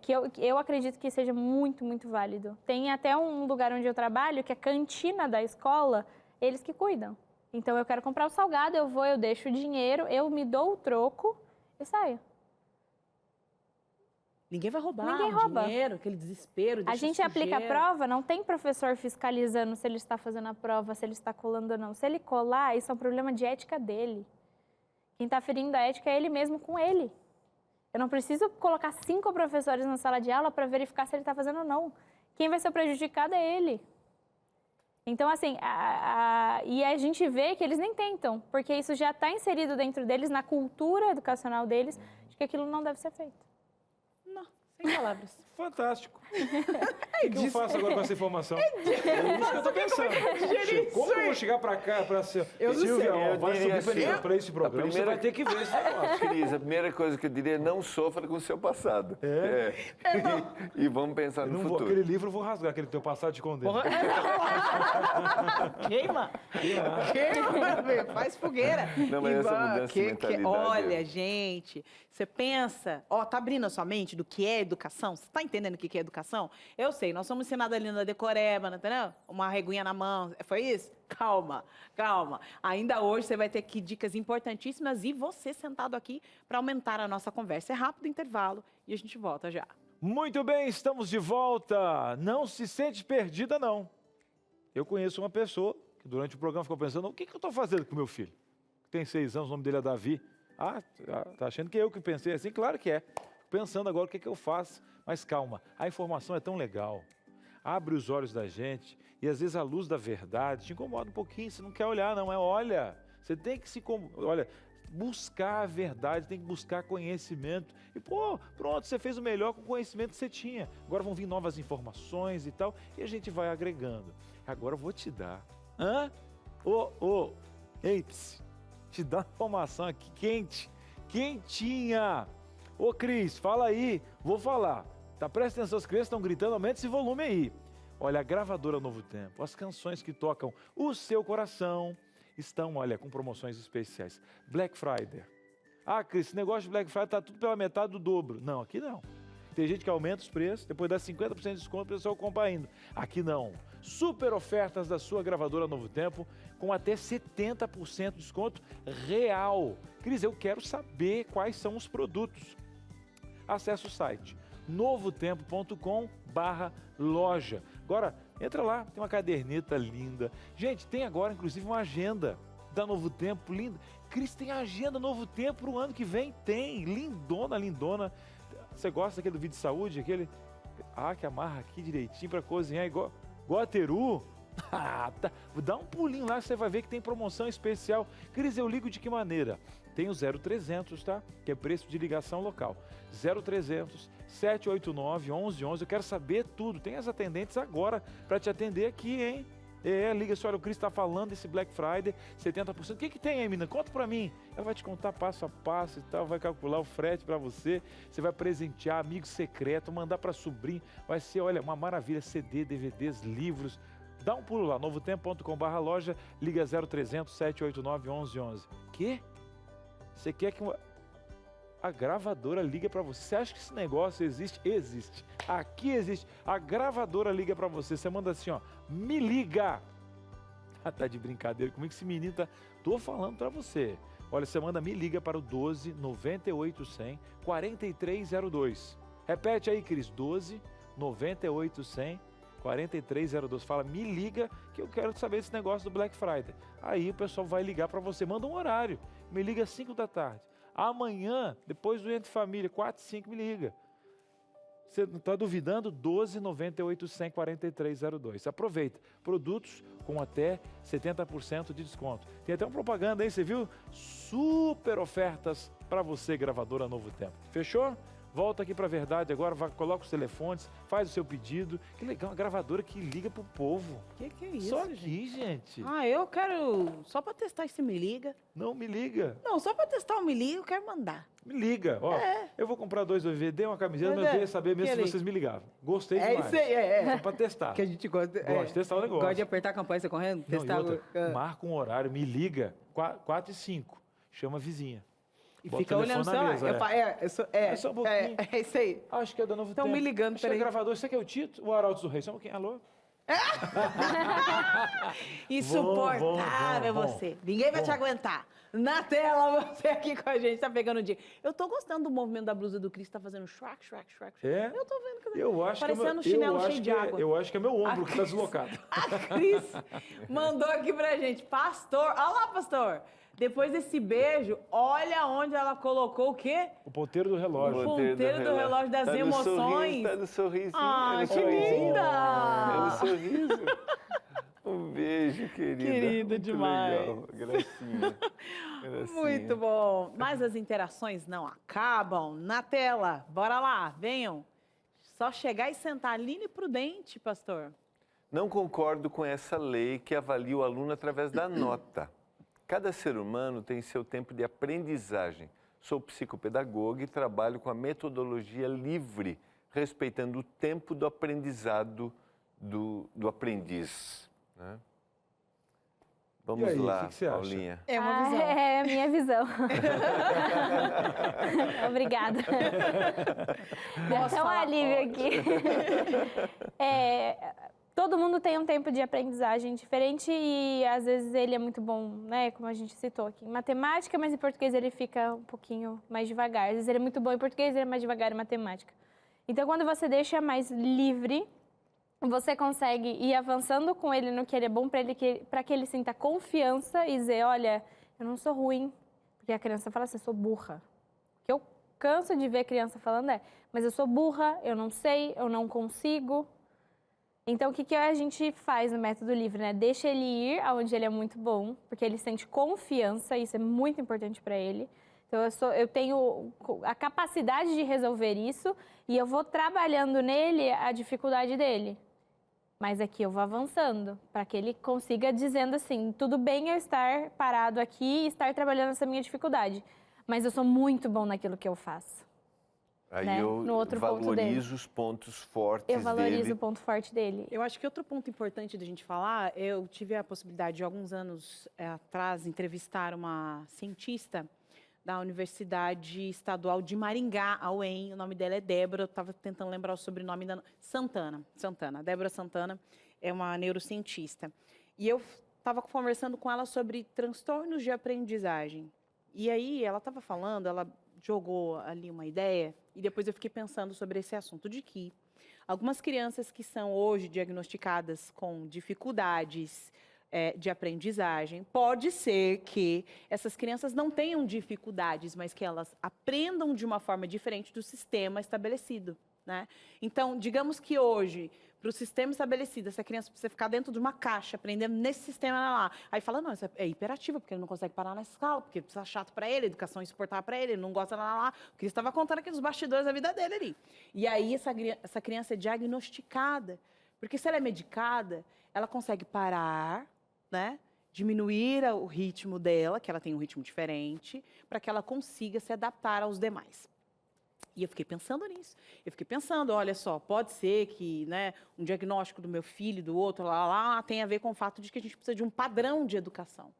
que eu acredito que seja muito, muito válido. Tem até um lugar onde eu trabalho, que é a cantina da escola, eles que cuidam. Então, eu quero comprar o salgado, eu deixo o dinheiro, eu me dou o troco e saio. Ninguém vai roubar Ninguém o rouba. dinheiro, aquele desespero. A gente aplica a prova, não tem professor fiscalizando se ele está fazendo a prova, se ele está colando ou não. Se ele colar, isso é um problema de ética dele. Quem está ferindo a ética é ele mesmo com ele. Eu não preciso colocar 5 professores na sala de aula para verificar se ele está fazendo ou não. Quem vai ser prejudicado é ele. Então, assim, e a gente vê que eles nem tentam, porque isso já está inserido dentro deles, na cultura educacional deles, de que aquilo não deve ser feito. Não, sem palavras. Fantástico. O que eu faço agora com essa informação? É isso que eu tô pensando. Como que eu vou chegar pra cá, pra ser... Eu não Silvia, sei. ó, vai subir assim, pra esse programa, você vai ter que ver esse negócio. Cris, a primeira coisa que eu diria é não sofra com o seu passado. E vamos pensar no futuro. Aquele livro eu vou rasgar, aquele teu passado te condena. Queima! Queima, faz fogueira. Não, mas essa mudança de mentalidade... Olha, gente, você pensa... Ó, tá abrindo a sua mente do que é educação? Você tá entendendo o que é educação? Eu sei, nós somos ensinados ali na decoreba, não entendeu? Uma reguinha na mão, foi isso? Calma, calma. Ainda hoje você vai ter aqui dicas importantíssimas e você sentado aqui para aumentar a nossa conversa. É rápido intervalo e a gente volta já. Muito bem, estamos de volta. Não se sente perdida, não. Eu conheço uma pessoa que durante o programa ficou pensando, o que eu estou fazendo com meu filho? Tem 6 anos, o nome dele é Davi. Tá achando que eu que pensei assim? Claro que é. Pensando agora o que eu faço. Mas calma, a informação é tão legal. Abre os olhos da gente e às vezes a luz da verdade te incomoda um pouquinho. Você não quer olhar, não. Olha, você tem que buscar a verdade, tem que buscar conhecimento. E pronto, você fez o melhor com o conhecimento que você tinha. Agora vão vir novas informações e tal, e a gente vai agregando. Agora eu vou te dar. Te dar uma informação aqui quente, quentinha. Ô Cris, fala aí, vou falar. Tá, presta atenção, as crianças estão gritando, aumenta esse volume aí. Olha, a gravadora Novo Tempo, as canções que tocam o seu coração estão, olha, com promoções especiais. Black Friday. Cris, esse negócio de Black Friday tá tudo pela metade do dobro. Não, aqui não. Tem gente que aumenta os preços, depois dá 50% de desconto, o pessoal compra ainda. Aqui não. Super ofertas da sua gravadora Novo Tempo, com até 70% de desconto real. Cris, eu quero saber quais são os produtos. Acesse o site novotempo.com/loja. Agora, entra lá, tem uma caderneta linda. Gente, tem agora, inclusive, uma agenda da Novo Tempo, linda. Cris, tem a agenda Novo Tempo para o ano que vem? Tem, lindona, lindona. Você gosta daquele do vídeo de saúde? Aquele, que amarra aqui direitinho para cozinhar igual a Teru? Tá. Dá um pulinho lá, você vai ver que tem promoção especial. Cris, eu ligo de que maneira? Tem o 0300, tá? Que é preço de ligação local. 0300 789 1111. Eu quero saber tudo. Tem as atendentes agora para te atender aqui, hein? Liga só, olha, o Cris está falando desse Black Friday, 70%. O que tem aí, menina? Conta para mim. Ela vai te contar passo a passo e tal, vai calcular o frete para você. Você vai presentear amigo secreto, mandar para sobrinho. Vai ser, olha, uma maravilha. CD, DVDs, livros. Dá um pulo lá, novotempo.com/loja, liga 0300 789 1111. Quê? Você quer que a gravadora liga para você? Você acha que esse negócio existe? Existe. Aqui existe. A gravadora liga para você. Você manda assim, me liga. Tá de brincadeira comigo, esse menino tá... Tô falando para você. Olha, você manda me liga para o 12 98 100 4302. Repete aí, Cris. 12 98 100 4302. Fala, me liga que eu quero saber esse negócio do Black Friday. Aí o pessoal vai ligar para você. Manda um horário. Me liga às 5 da tarde. Amanhã, depois do Entre Família, 4, 5, me liga. Você não está duvidando? 12 98 100 4302. Aproveita. Produtos com até 70% de desconto. Tem até uma propaganda aí, você viu? Super ofertas para você, gravadora Novo Tempo. Fechou? Volta aqui para a verdade agora, coloca os telefones, faz o seu pedido. Que legal, uma gravadora que liga pro povo. Que é isso, só aqui, gente. Eu quero... Só para testar esse Me Liga. Não, me liga. Não, só para testar o Me Liga, eu quero mandar. Me liga, eu vou comprar 2 DVD, uma camiseta, mas eu queria saber mesmo se vocês me ligavam. Gostei demais. Isso aí, Só para testar. Que a gente gosta... Gosta de testar o negócio. Gosta de apertar a campanha, você correndo, testar... Marca um horário, me liga, 4 e 5. chama a vizinha. E Bota fica o olhando o telefone celular. na mesa, É só um pouquinho. é isso aí. Acho que é da Novo Estão Tempo. me ligando, Acho que é peraí. gravador. Você que é o Tito? O Arautos do Rei? Só um pouquinho. Alô? Insuportável bom. você. Ninguém vai te aguentar. Na tela, você aqui com a gente, tá pegando o dia. Eu tô gostando do movimento da blusa do Cris, tá fazendo shrak. É? Eu tô vendo que Eu acho que é parecendo um meu, chinelo eu cheio acho de que água. eu acho que é meu ombro que tá deslocado. A Cris mandou aqui pra gente. Pastor, olha lá, pastor. Depois desse beijo, olha onde ela colocou o quê? O ponteiro do relógio. O ponteiro do relógio das Tá no emoções. Tá no sorrisinho. Ah, é no que sorrisinho. linda! É no sorriso. Um beijo, querida. Querida Muito demais. legal. Gracinha. Muito bom. Mas as interações não acabam. Na tela, bora lá, venham. Só chegar e sentar. Aline Prudente, pastor. Não concordo com essa lei que avalia o aluno através da nota. Cada ser humano tem seu tempo de aprendizagem. Sou psicopedagoga e trabalho com a metodologia livre, respeitando o tempo do aprendizado do aprendiz. Né? Vamos E aí, lá, o que você acha? Paulinha. É uma visão. É a minha visão. Obrigada. Deu Posso até um falar? alívio aqui. Todo mundo tem um tempo de aprendizagem diferente e às vezes ele é muito bom, né? Como a gente citou aqui, em matemática, mas em português ele fica um pouquinho mais devagar. Às vezes ele é muito bom em português, ele é mais devagar em matemática. Então, quando você deixa mais livre, você consegue ir avançando com ele no que ele é bom para que ele sinta confiança e dizer, olha, eu não sou ruim. Porque a criança fala assim, eu sou burra. O que eu canso de ver a criança falando mas eu sou burra, eu não sei, eu não consigo. Então, o que a gente faz no método livre, né? Deixa ele ir aonde ele é muito bom, porque ele sente confiança, isso é muito importante para ele. Então, eu tenho a capacidade de resolver isso e eu vou trabalhando nele a dificuldade dele. Mas aqui eu vou avançando, para que ele consiga dizendo assim, tudo bem eu estar parado aqui e estar trabalhando essa minha dificuldade, mas eu sou muito bom naquilo que eu faço. Aí né? eu No outro ponto dele. valorizo os pontos fortes Eu valorizo dele. o ponto forte dele. Eu acho que outro ponto importante da gente falar, eu tive a possibilidade de, alguns anos atrás, entrevistar uma cientista da Universidade Estadual de Maringá, a UEM. O nome dela é Débora, eu estava tentando lembrar o sobrenome da... Santana. Débora Santana é uma neurocientista. E eu estava conversando com ela sobre transtornos de aprendizagem. E aí ela estava falando, ela jogou ali uma ideia, e depois eu fiquei pensando sobre esse assunto de que algumas crianças que são hoje diagnosticadas com dificuldades de aprendizagem, pode ser que essas crianças não tenham dificuldades, mas que elas aprendam de uma forma diferente do sistema estabelecido, né? Então, digamos que hoje, para o sistema estabelecido, essa criança precisa ficar dentro de uma caixa, aprendendo nesse sistema lá. Aí fala, não, isso é hiperativa, porque ele não consegue parar na escala, porque precisa chato para ele, educação insuportável para ele não gosta lá. Porque ele estava contando aqui nos bastidores da vida dele ali. E aí essa criança é diagnosticada, porque se ela é medicada, ela consegue parar, né? Diminuir o ritmo dela, que ela tem um ritmo diferente, para que ela consiga se adaptar aos demais. E eu fiquei pensando nisso. Eu fiquei pensando, olha só, pode ser que, né, um diagnóstico do meu filho, do outro, lá, tenha a ver com o fato de que a gente precisa de um padrão de educação.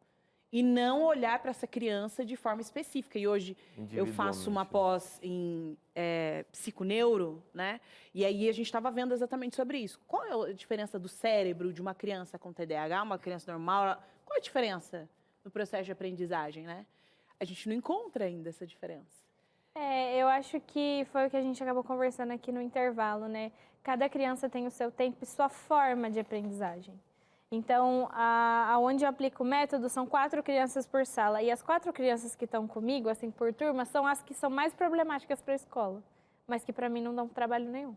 E não olhar para essa criança de forma específica. E hoje eu faço uma pós em psiconeuro, né? E aí a gente estava vendo exatamente sobre isso. Qual é a diferença do cérebro de uma criança com TDAH, uma criança normal? Qual é a diferença no processo de aprendizagem, né? A gente não encontra ainda essa diferença. Eu acho que foi o que a gente acabou conversando aqui no intervalo, né? Cada criança tem o seu tempo e sua forma de aprendizagem. Então, aonde eu aplico o método, são 4 crianças por sala. E as 4 crianças que estão comigo, assim, por turma, são as que são mais problemáticas para a escola. Mas que, para mim, não dão trabalho nenhum.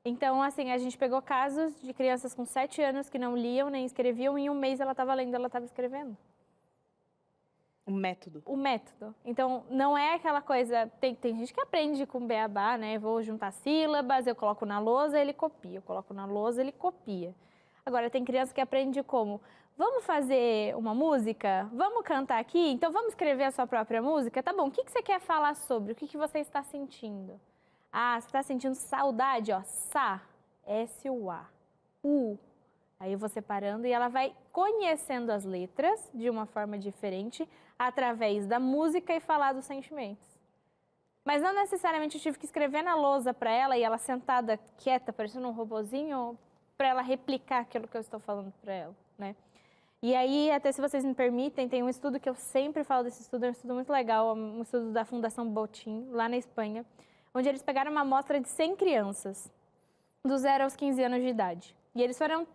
Então, assim, a gente pegou casos de crianças com 7 anos que não liam nem escreviam. E em um mês ela estava lendo, ela estava escrevendo. O método. O método. Então, não é aquela coisa... Tem gente que aprende com beabá, né? Vou juntar sílabas, eu coloco na lousa, ele copia. Eu coloco na lousa, ele copia. Agora, tem criança que aprende como... Vamos fazer uma música? Vamos cantar aqui? Então, vamos escrever a sua própria música? Tá bom, o que você quer falar sobre? O que você está sentindo? Ah, você está sentindo saudade? Ó, sa, S-U-A. U. Aí eu vou separando e ela vai conhecendo as letras de uma forma diferente através da música e falar dos sentimentos. Mas não necessariamente eu tive que escrever na lousa para ela e ela sentada quieta, parecendo um robozinho, para ela replicar aquilo que eu estou falando para ela, né? E aí, até se vocês me permitem, tem um estudo que eu sempre falo desse estudo, é um estudo muito legal, um estudo da Fundação Botín, lá na Espanha, onde eles pegaram uma amostra de 100 crianças, do 0 aos 15 anos de idade. E eles foram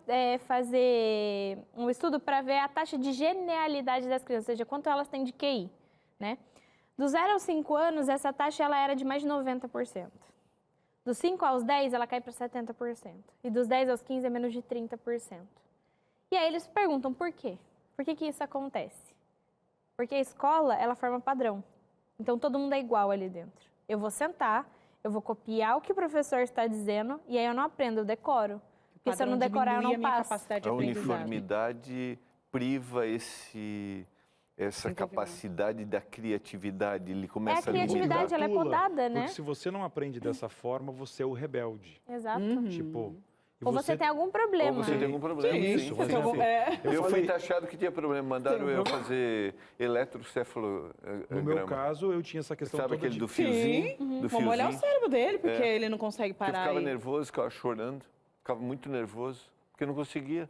fazer um estudo para ver a taxa de genialidade das crianças, ou seja, quanto elas têm de QI, né? Dos 0 aos 5 anos, essa taxa ela era de mais de 90%. Dos 5 aos 10, ela cai para 70%. E dos 10 aos 15 é menos de 30%. E aí eles perguntam por quê? Por que isso acontece? Porque a escola, ela forma padrão. Então, todo mundo é igual ali dentro. Eu vou sentar, eu vou copiar o que o professor está dizendo, e aí eu não aprendo, eu decoro. Porque se eu não decorar, eu não passo. A uniformidade priva essa capacidade da criatividade. Ele começa a criatividade, ela é podada, né? Porque se você não aprende dessa forma, você é o rebelde. Exato. Tipo... Ou você tem algum problema. Ou você tem algum problema, sim. Isso, Eu fui taxado que tinha problema. Mandaram eu fazer eletrocefalograma. No meu caso, eu tinha essa questão Sabe toda aquele do fiozinho? Vamos olhar o cérebro dele, porque ele não consegue Porque eu parar. ficava nervoso, ficava chorando. Ficava muito nervoso, porque eu não conseguia.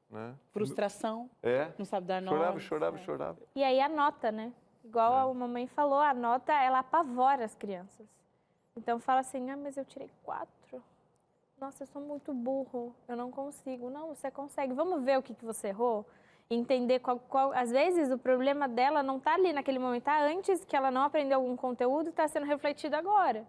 Né? Frustração. Não sabe dar nota. Chorava. E aí a nota, né? Igual a mamãe falou, a nota, ela apavora as crianças. Então fala assim, mas eu tirei 4. Nossa, eu sou muito burro, eu não consigo. Não, você consegue. Vamos ver o que você errou? Entender qual... Às vezes, o problema dela não está ali naquele momento, está antes que ela não aprendeu algum conteúdo e está sendo refletido agora,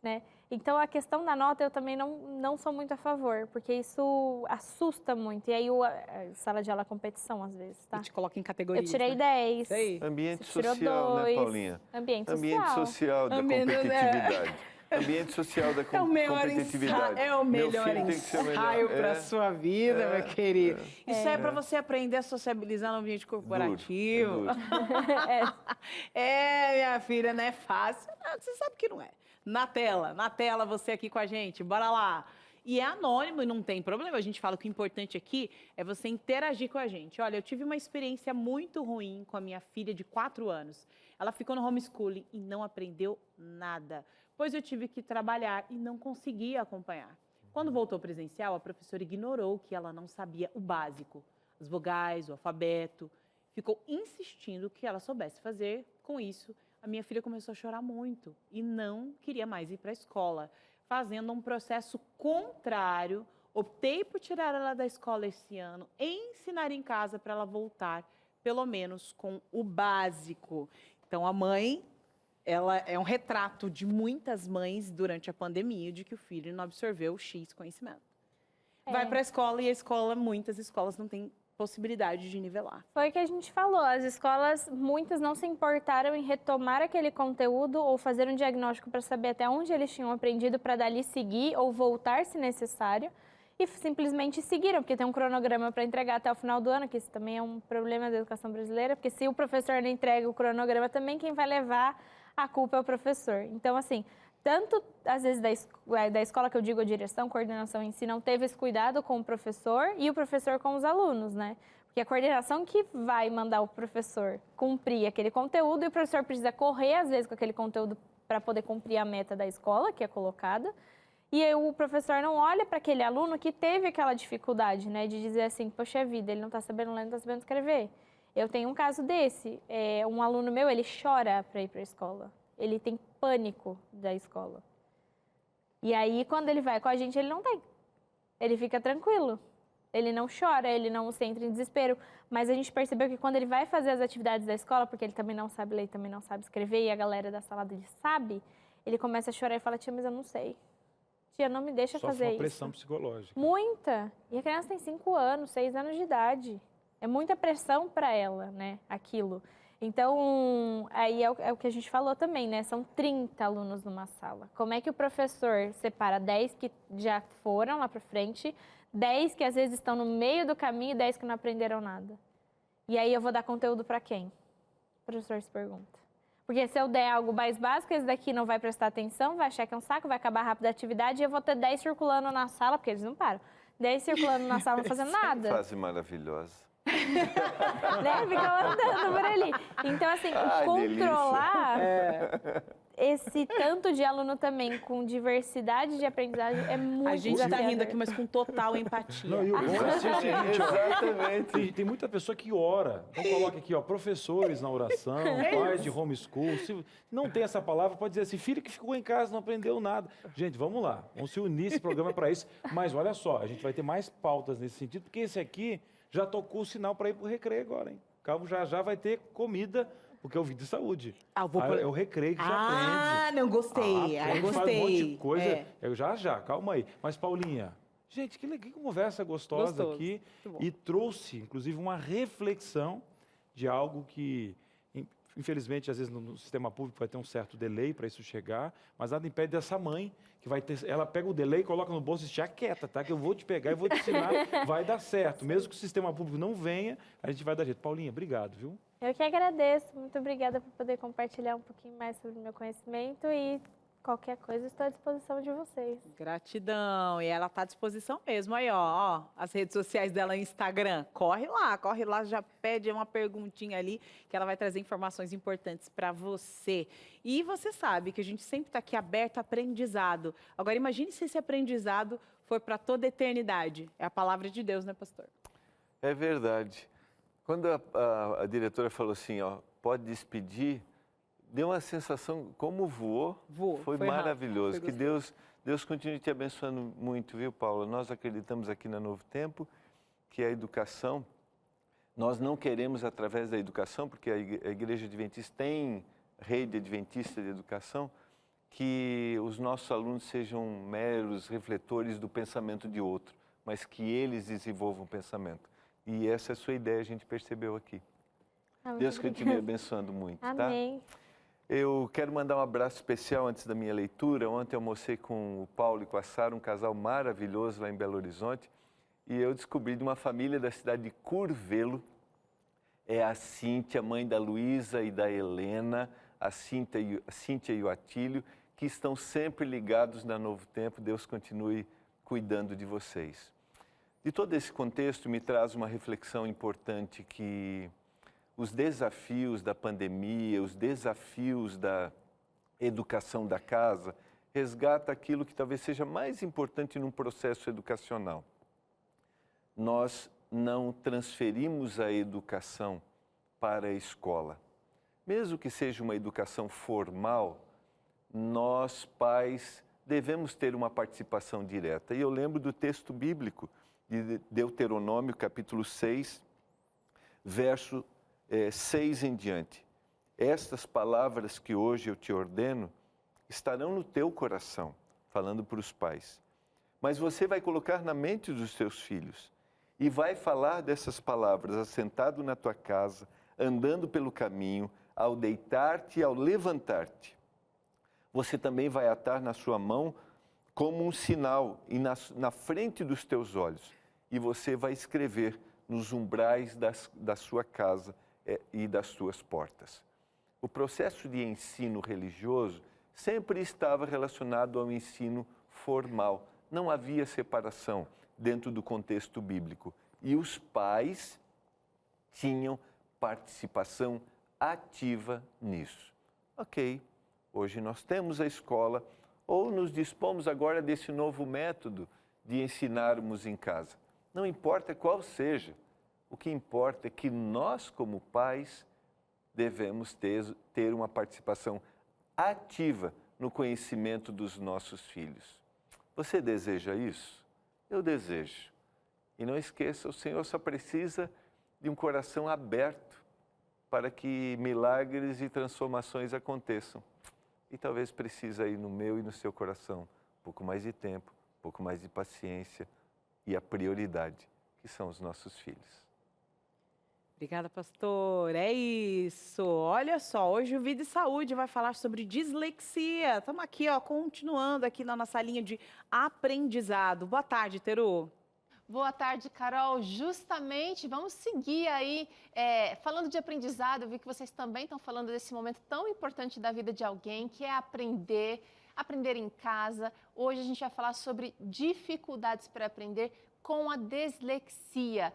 né? Então, a questão da nota eu também não sou muito a favor, porque isso assusta muito. E aí, a sala de aula é competição, às vezes, tá? E te coloca em categorias. Eu tirei 10. Isso aí. Ambiente Você tirou social, 2. né, Paulinha? Ambiente social. Ambiente social da competitividade. Ambiente social da competitividade. É o melhor ensaio para a sua vida, meu querido. Isso é para você aprender a sociabilizar no ambiente corporativo. Minha filha, não é fácil. Não, você sabe que não é. Na tela, você aqui com a gente, bora lá. E é anônimo e não tem problema, a gente fala que o importante aqui é você interagir com a gente. Olha, eu tive uma experiência muito ruim com a minha filha de 4 anos. Ela ficou no homeschooling e não aprendeu nada, pois eu tive que trabalhar e não conseguia acompanhar. Quando voltou presencial, a professora ignorou que ela não sabia o básico, as vogais, o alfabeto. Ficou insistindo que ela soubesse fazer. Com isso, a minha filha começou a chorar muito e não queria mais ir para a escola. Fazendo um processo contrário, optei por tirar ela da escola esse ano e ensinar em casa para ela voltar, pelo menos com o básico. Então, a mãe, ela é um retrato de muitas mães durante a pandemia de que o filho não absorveu X conhecimento. Vai para a escola e muitas escolas não têm possibilidade de nivelar. Foi o que a gente falou, as escolas, muitas não se importaram em retomar aquele conteúdo ou fazer um diagnóstico para saber até onde eles tinham aprendido para dali seguir ou voltar se necessário e simplesmente seguiram, porque tem um cronograma para entregar até o final do ano, que isso também é um problema da educação brasileira, porque se o professor não entrega o cronograma também, quem vai levar a culpa é o professor. Então, assim, tanto, às vezes, da escola que eu digo, a direção, coordenação em si, não teve esse cuidado com o professor e o professor com os alunos, né? Porque a coordenação que vai mandar o professor cumprir aquele conteúdo e o professor precisa correr, às vezes, com aquele conteúdo para poder cumprir a meta da escola, que é colocada. E aí, o professor não olha para aquele aluno que teve aquela dificuldade, né? De dizer assim, poxa vida, ele não está sabendo ler, não está sabendo escrever. Eu tenho um caso desse. Um aluno meu, ele chora para ir para a escola. Ele tem pânico da escola. E aí, quando ele vai com a gente, ele não tem. Ele fica tranquilo. Ele não chora, ele não se entra em desespero. Mas a gente percebeu que quando ele vai fazer as atividades da escola, porque ele também não sabe ler, também não sabe escrever, e a galera da sala dele sabe, ele começa a chorar e fala, tia, mas eu não sei. Tia, não me deixa fazer isso. Sofre uma pressão psicológica. Muita. E a criança tem 5 anos, 6 anos de idade. É muita pressão para ela, né, aquilo. Então, aí é o que a gente falou também, né? São 30 alunos numa sala. Como é que o professor separa 10 que já foram lá para frente, 10 que às vezes estão no meio do caminho e 10 que não aprenderam nada? E aí eu vou dar conteúdo para quem? O professor se pergunta. Porque se eu der algo mais básico, esse daqui não vai prestar atenção, vai achar que é um saco, vai acabar rápido a atividade e eu vou ter 10 circulando na sala, porque eles não param. 10 circulando na sala não fazendo nada. Fase maravilhosa. né? Ficam andando por ali. Então, assim, Ai, controlar esse tanto de aluno também com diversidade de aprendizagem é muito A gente tá desafiador. rindo aqui, mas com total empatia. Não, e o bom é ser o seguinte, ó, Exatamente. tem muita pessoa que ora. Então coloca aqui, ó, professores na oração, pais de homeschool. Se não tem essa palavra, pode dizer assim, filho que ficou em casa, não aprendeu nada. Gente, vamos lá, vamos se unir esse programa para isso. Mas olha só, a gente vai ter mais pautas nesse sentido, porque esse aqui já tocou o sinal para ir pro recreio agora, hein? Calma, já vai ter comida, porque é o Vida e Saúde. É o recreio que já aprende. Não, gostei. Aprende, Gostei. faz um monte de coisa. É. Já, calma aí. Mas, Paulinha, gente, que conversa gostosa Gostoso. aqui. Muito bom. E trouxe, inclusive, uma reflexão de algo que, infelizmente, às vezes no sistema público vai ter um certo delay para isso chegar, mas nada impede dessa mãe, que vai ter, ela pega o delay, coloca no bolso e diz, quieta, tá? Que eu vou te pegar e vou te ensinar, vai dar certo. Mesmo que o sistema público não venha, a gente vai dar jeito. Paulinha, obrigado, viu? Eu que agradeço. Muito obrigada por poder compartilhar um pouquinho mais sobre o meu conhecimento e qualquer coisa estou à disposição de vocês. Gratidão. E ela tá à disposição mesmo. Aí, ó, as redes sociais dela, Instagram. Corre lá, já pede uma perguntinha ali, que ela vai trazer informações importantes para você. E você sabe que a gente sempre está aqui aberto a aprendizado. Agora, imagine se esse aprendizado for para toda a eternidade. É a palavra de Deus, né, pastor? É verdade. Quando a diretora falou assim, ó, pode despedir, deu uma sensação como voou. Foi maravilhoso. rápido, Que Deus continue te abençoando muito, viu, Paula? Nós acreditamos aqui na Novo Tempo que a educação, nós não queremos através da educação, porque a Igreja Adventista tem rede adventista de educação, que os nossos alunos sejam meros refletores do pensamento de outro, mas que eles desenvolvam o pensamento. E essa é a sua ideia, a gente percebeu aqui. Muito Deus continue obrigada. abençoando muito, tá? Amém. Eu quero mandar um abraço especial antes da minha leitura. Ontem eu almocei com o Paulo e com a Sara, um casal maravilhoso lá em Belo Horizonte. E eu descobri de uma família da cidade de Curvelo. É a Cíntia, mãe da Luísa e da Helena, a Cíntia e o Atílio, que estão sempre ligados na Novo Tempo. Deus continue cuidando de vocês. De todo esse contexto, me traz uma reflexão importante que os desafios da pandemia, os desafios da educação da casa, resgata aquilo que talvez seja mais importante num processo educacional. Nós não transferimos a educação para a escola. Mesmo que seja uma educação formal, nós, pais, devemos ter uma participação direta. E eu lembro do texto bíblico de Deuteronômio, capítulo 6, verso 6 em diante. Estas palavras que hoje eu te ordeno estarão no teu coração, falando para os pais. Mas você vai colocar na mente dos teus filhos e vai falar dessas palavras assentado na tua casa, andando pelo caminho, ao deitar-te e ao levantar-te. Você também vai atar na sua mão como um sinal e na frente dos teus olhos. E você vai escrever nos umbrais da sua casa e das suas portas. O processo de ensino religioso sempre estava relacionado ao ensino formal. Não havia separação dentro do contexto bíblico. E os pais tinham participação ativa nisso. Ok, hoje nós temos a escola, ou nos dispomos agora desse novo método de ensinarmos em casa. Não importa qual seja, o que importa é que nós, como pais, devemos ter uma participação ativa no conhecimento dos nossos filhos. Você deseja isso? Eu desejo. E não esqueça, o Senhor só precisa de um coração aberto para que milagres e transformações aconteçam. E talvez precise aí no meu e no seu coração um pouco mais de tempo, um pouco mais de paciência e a prioridade, que são os nossos filhos. Obrigada, pastor. É isso. Olha só, hoje o Vida e Saúde vai falar sobre dislexia. Estamos aqui, ó, continuando aqui na nossa linha de aprendizado. Boa tarde, Teru. Boa tarde, Carol. Justamente, vamos seguir aí falando de aprendizado. Eu vi que vocês também estão falando desse momento tão importante da vida de alguém, que é aprender em casa. Hoje a gente vai falar sobre dificuldades para aprender, com a dislexia,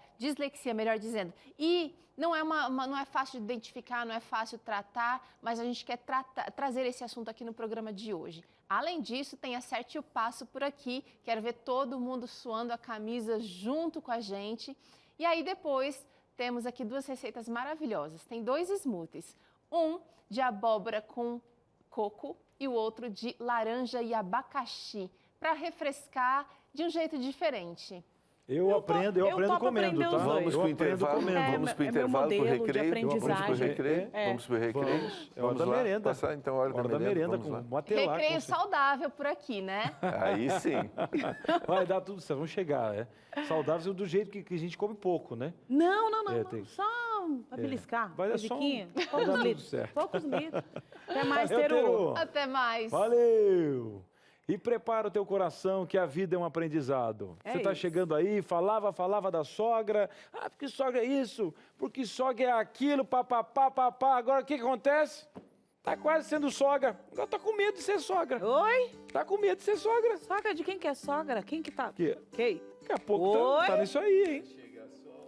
melhor dizendo. E não é fácil de identificar, não é fácil tratar, mas a gente quer trazer esse assunto aqui no programa de hoje. Além disso, tem Acerte o Passo por aqui. Quero ver todo mundo suando a camisa junto com a gente. E aí depois temos aqui 2 receitas maravilhosas. Tem 2 smoothies. Um de abóbora com coco e o outro de laranja e abacaxi, para refrescar de um jeito diferente. Eu aprendo topo comendo, aprender tá? os dois. Vamos Eu para o aprendo intervalo, comendo. vamos para o É meu intervalo, para o modelo de recreio. Vamos para o aprendizagem. recreio. É. Vamos para o recreio. Vamos. É hora Vamos da lá. merenda. Passar então a hora da Hora merenda. com Vamos lá. matelá. Recreio saudável por aqui, né? Aí sim. Vai dar tudo certo, vamos chegar, é. Saudável do jeito que a gente come pouco, né? Não, tem- só pra beliscar. Vai dar só musiquinha, vai dar poucos tudo litros. certo. Poucos litros. Até mais, Valeu, Teru. Teru. Até mais. Valeu! E prepara o teu coração que a vida é um aprendizado. É Você está isso. chegando aí, falava da sogra. Ah, porque sogra é isso, porque sogra é aquilo, papapá, papá. Agora o que acontece? Tá quase sendo sogra. Agora tá com medo de ser sogra. Oi? Tá com medo de ser sogra. Sogra de quem que é sogra? Quem que tá? Que Quem? daqui a pouco tá Oi? nisso aí, hein?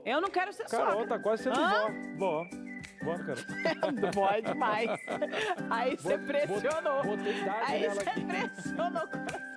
Eu não quero ser Carol sogra. tá quase sendo Hã? vó. Vó, Carol. Vó é demais. Aí você pressionou. Botei idade Aí nela você aqui. pressionou o coração.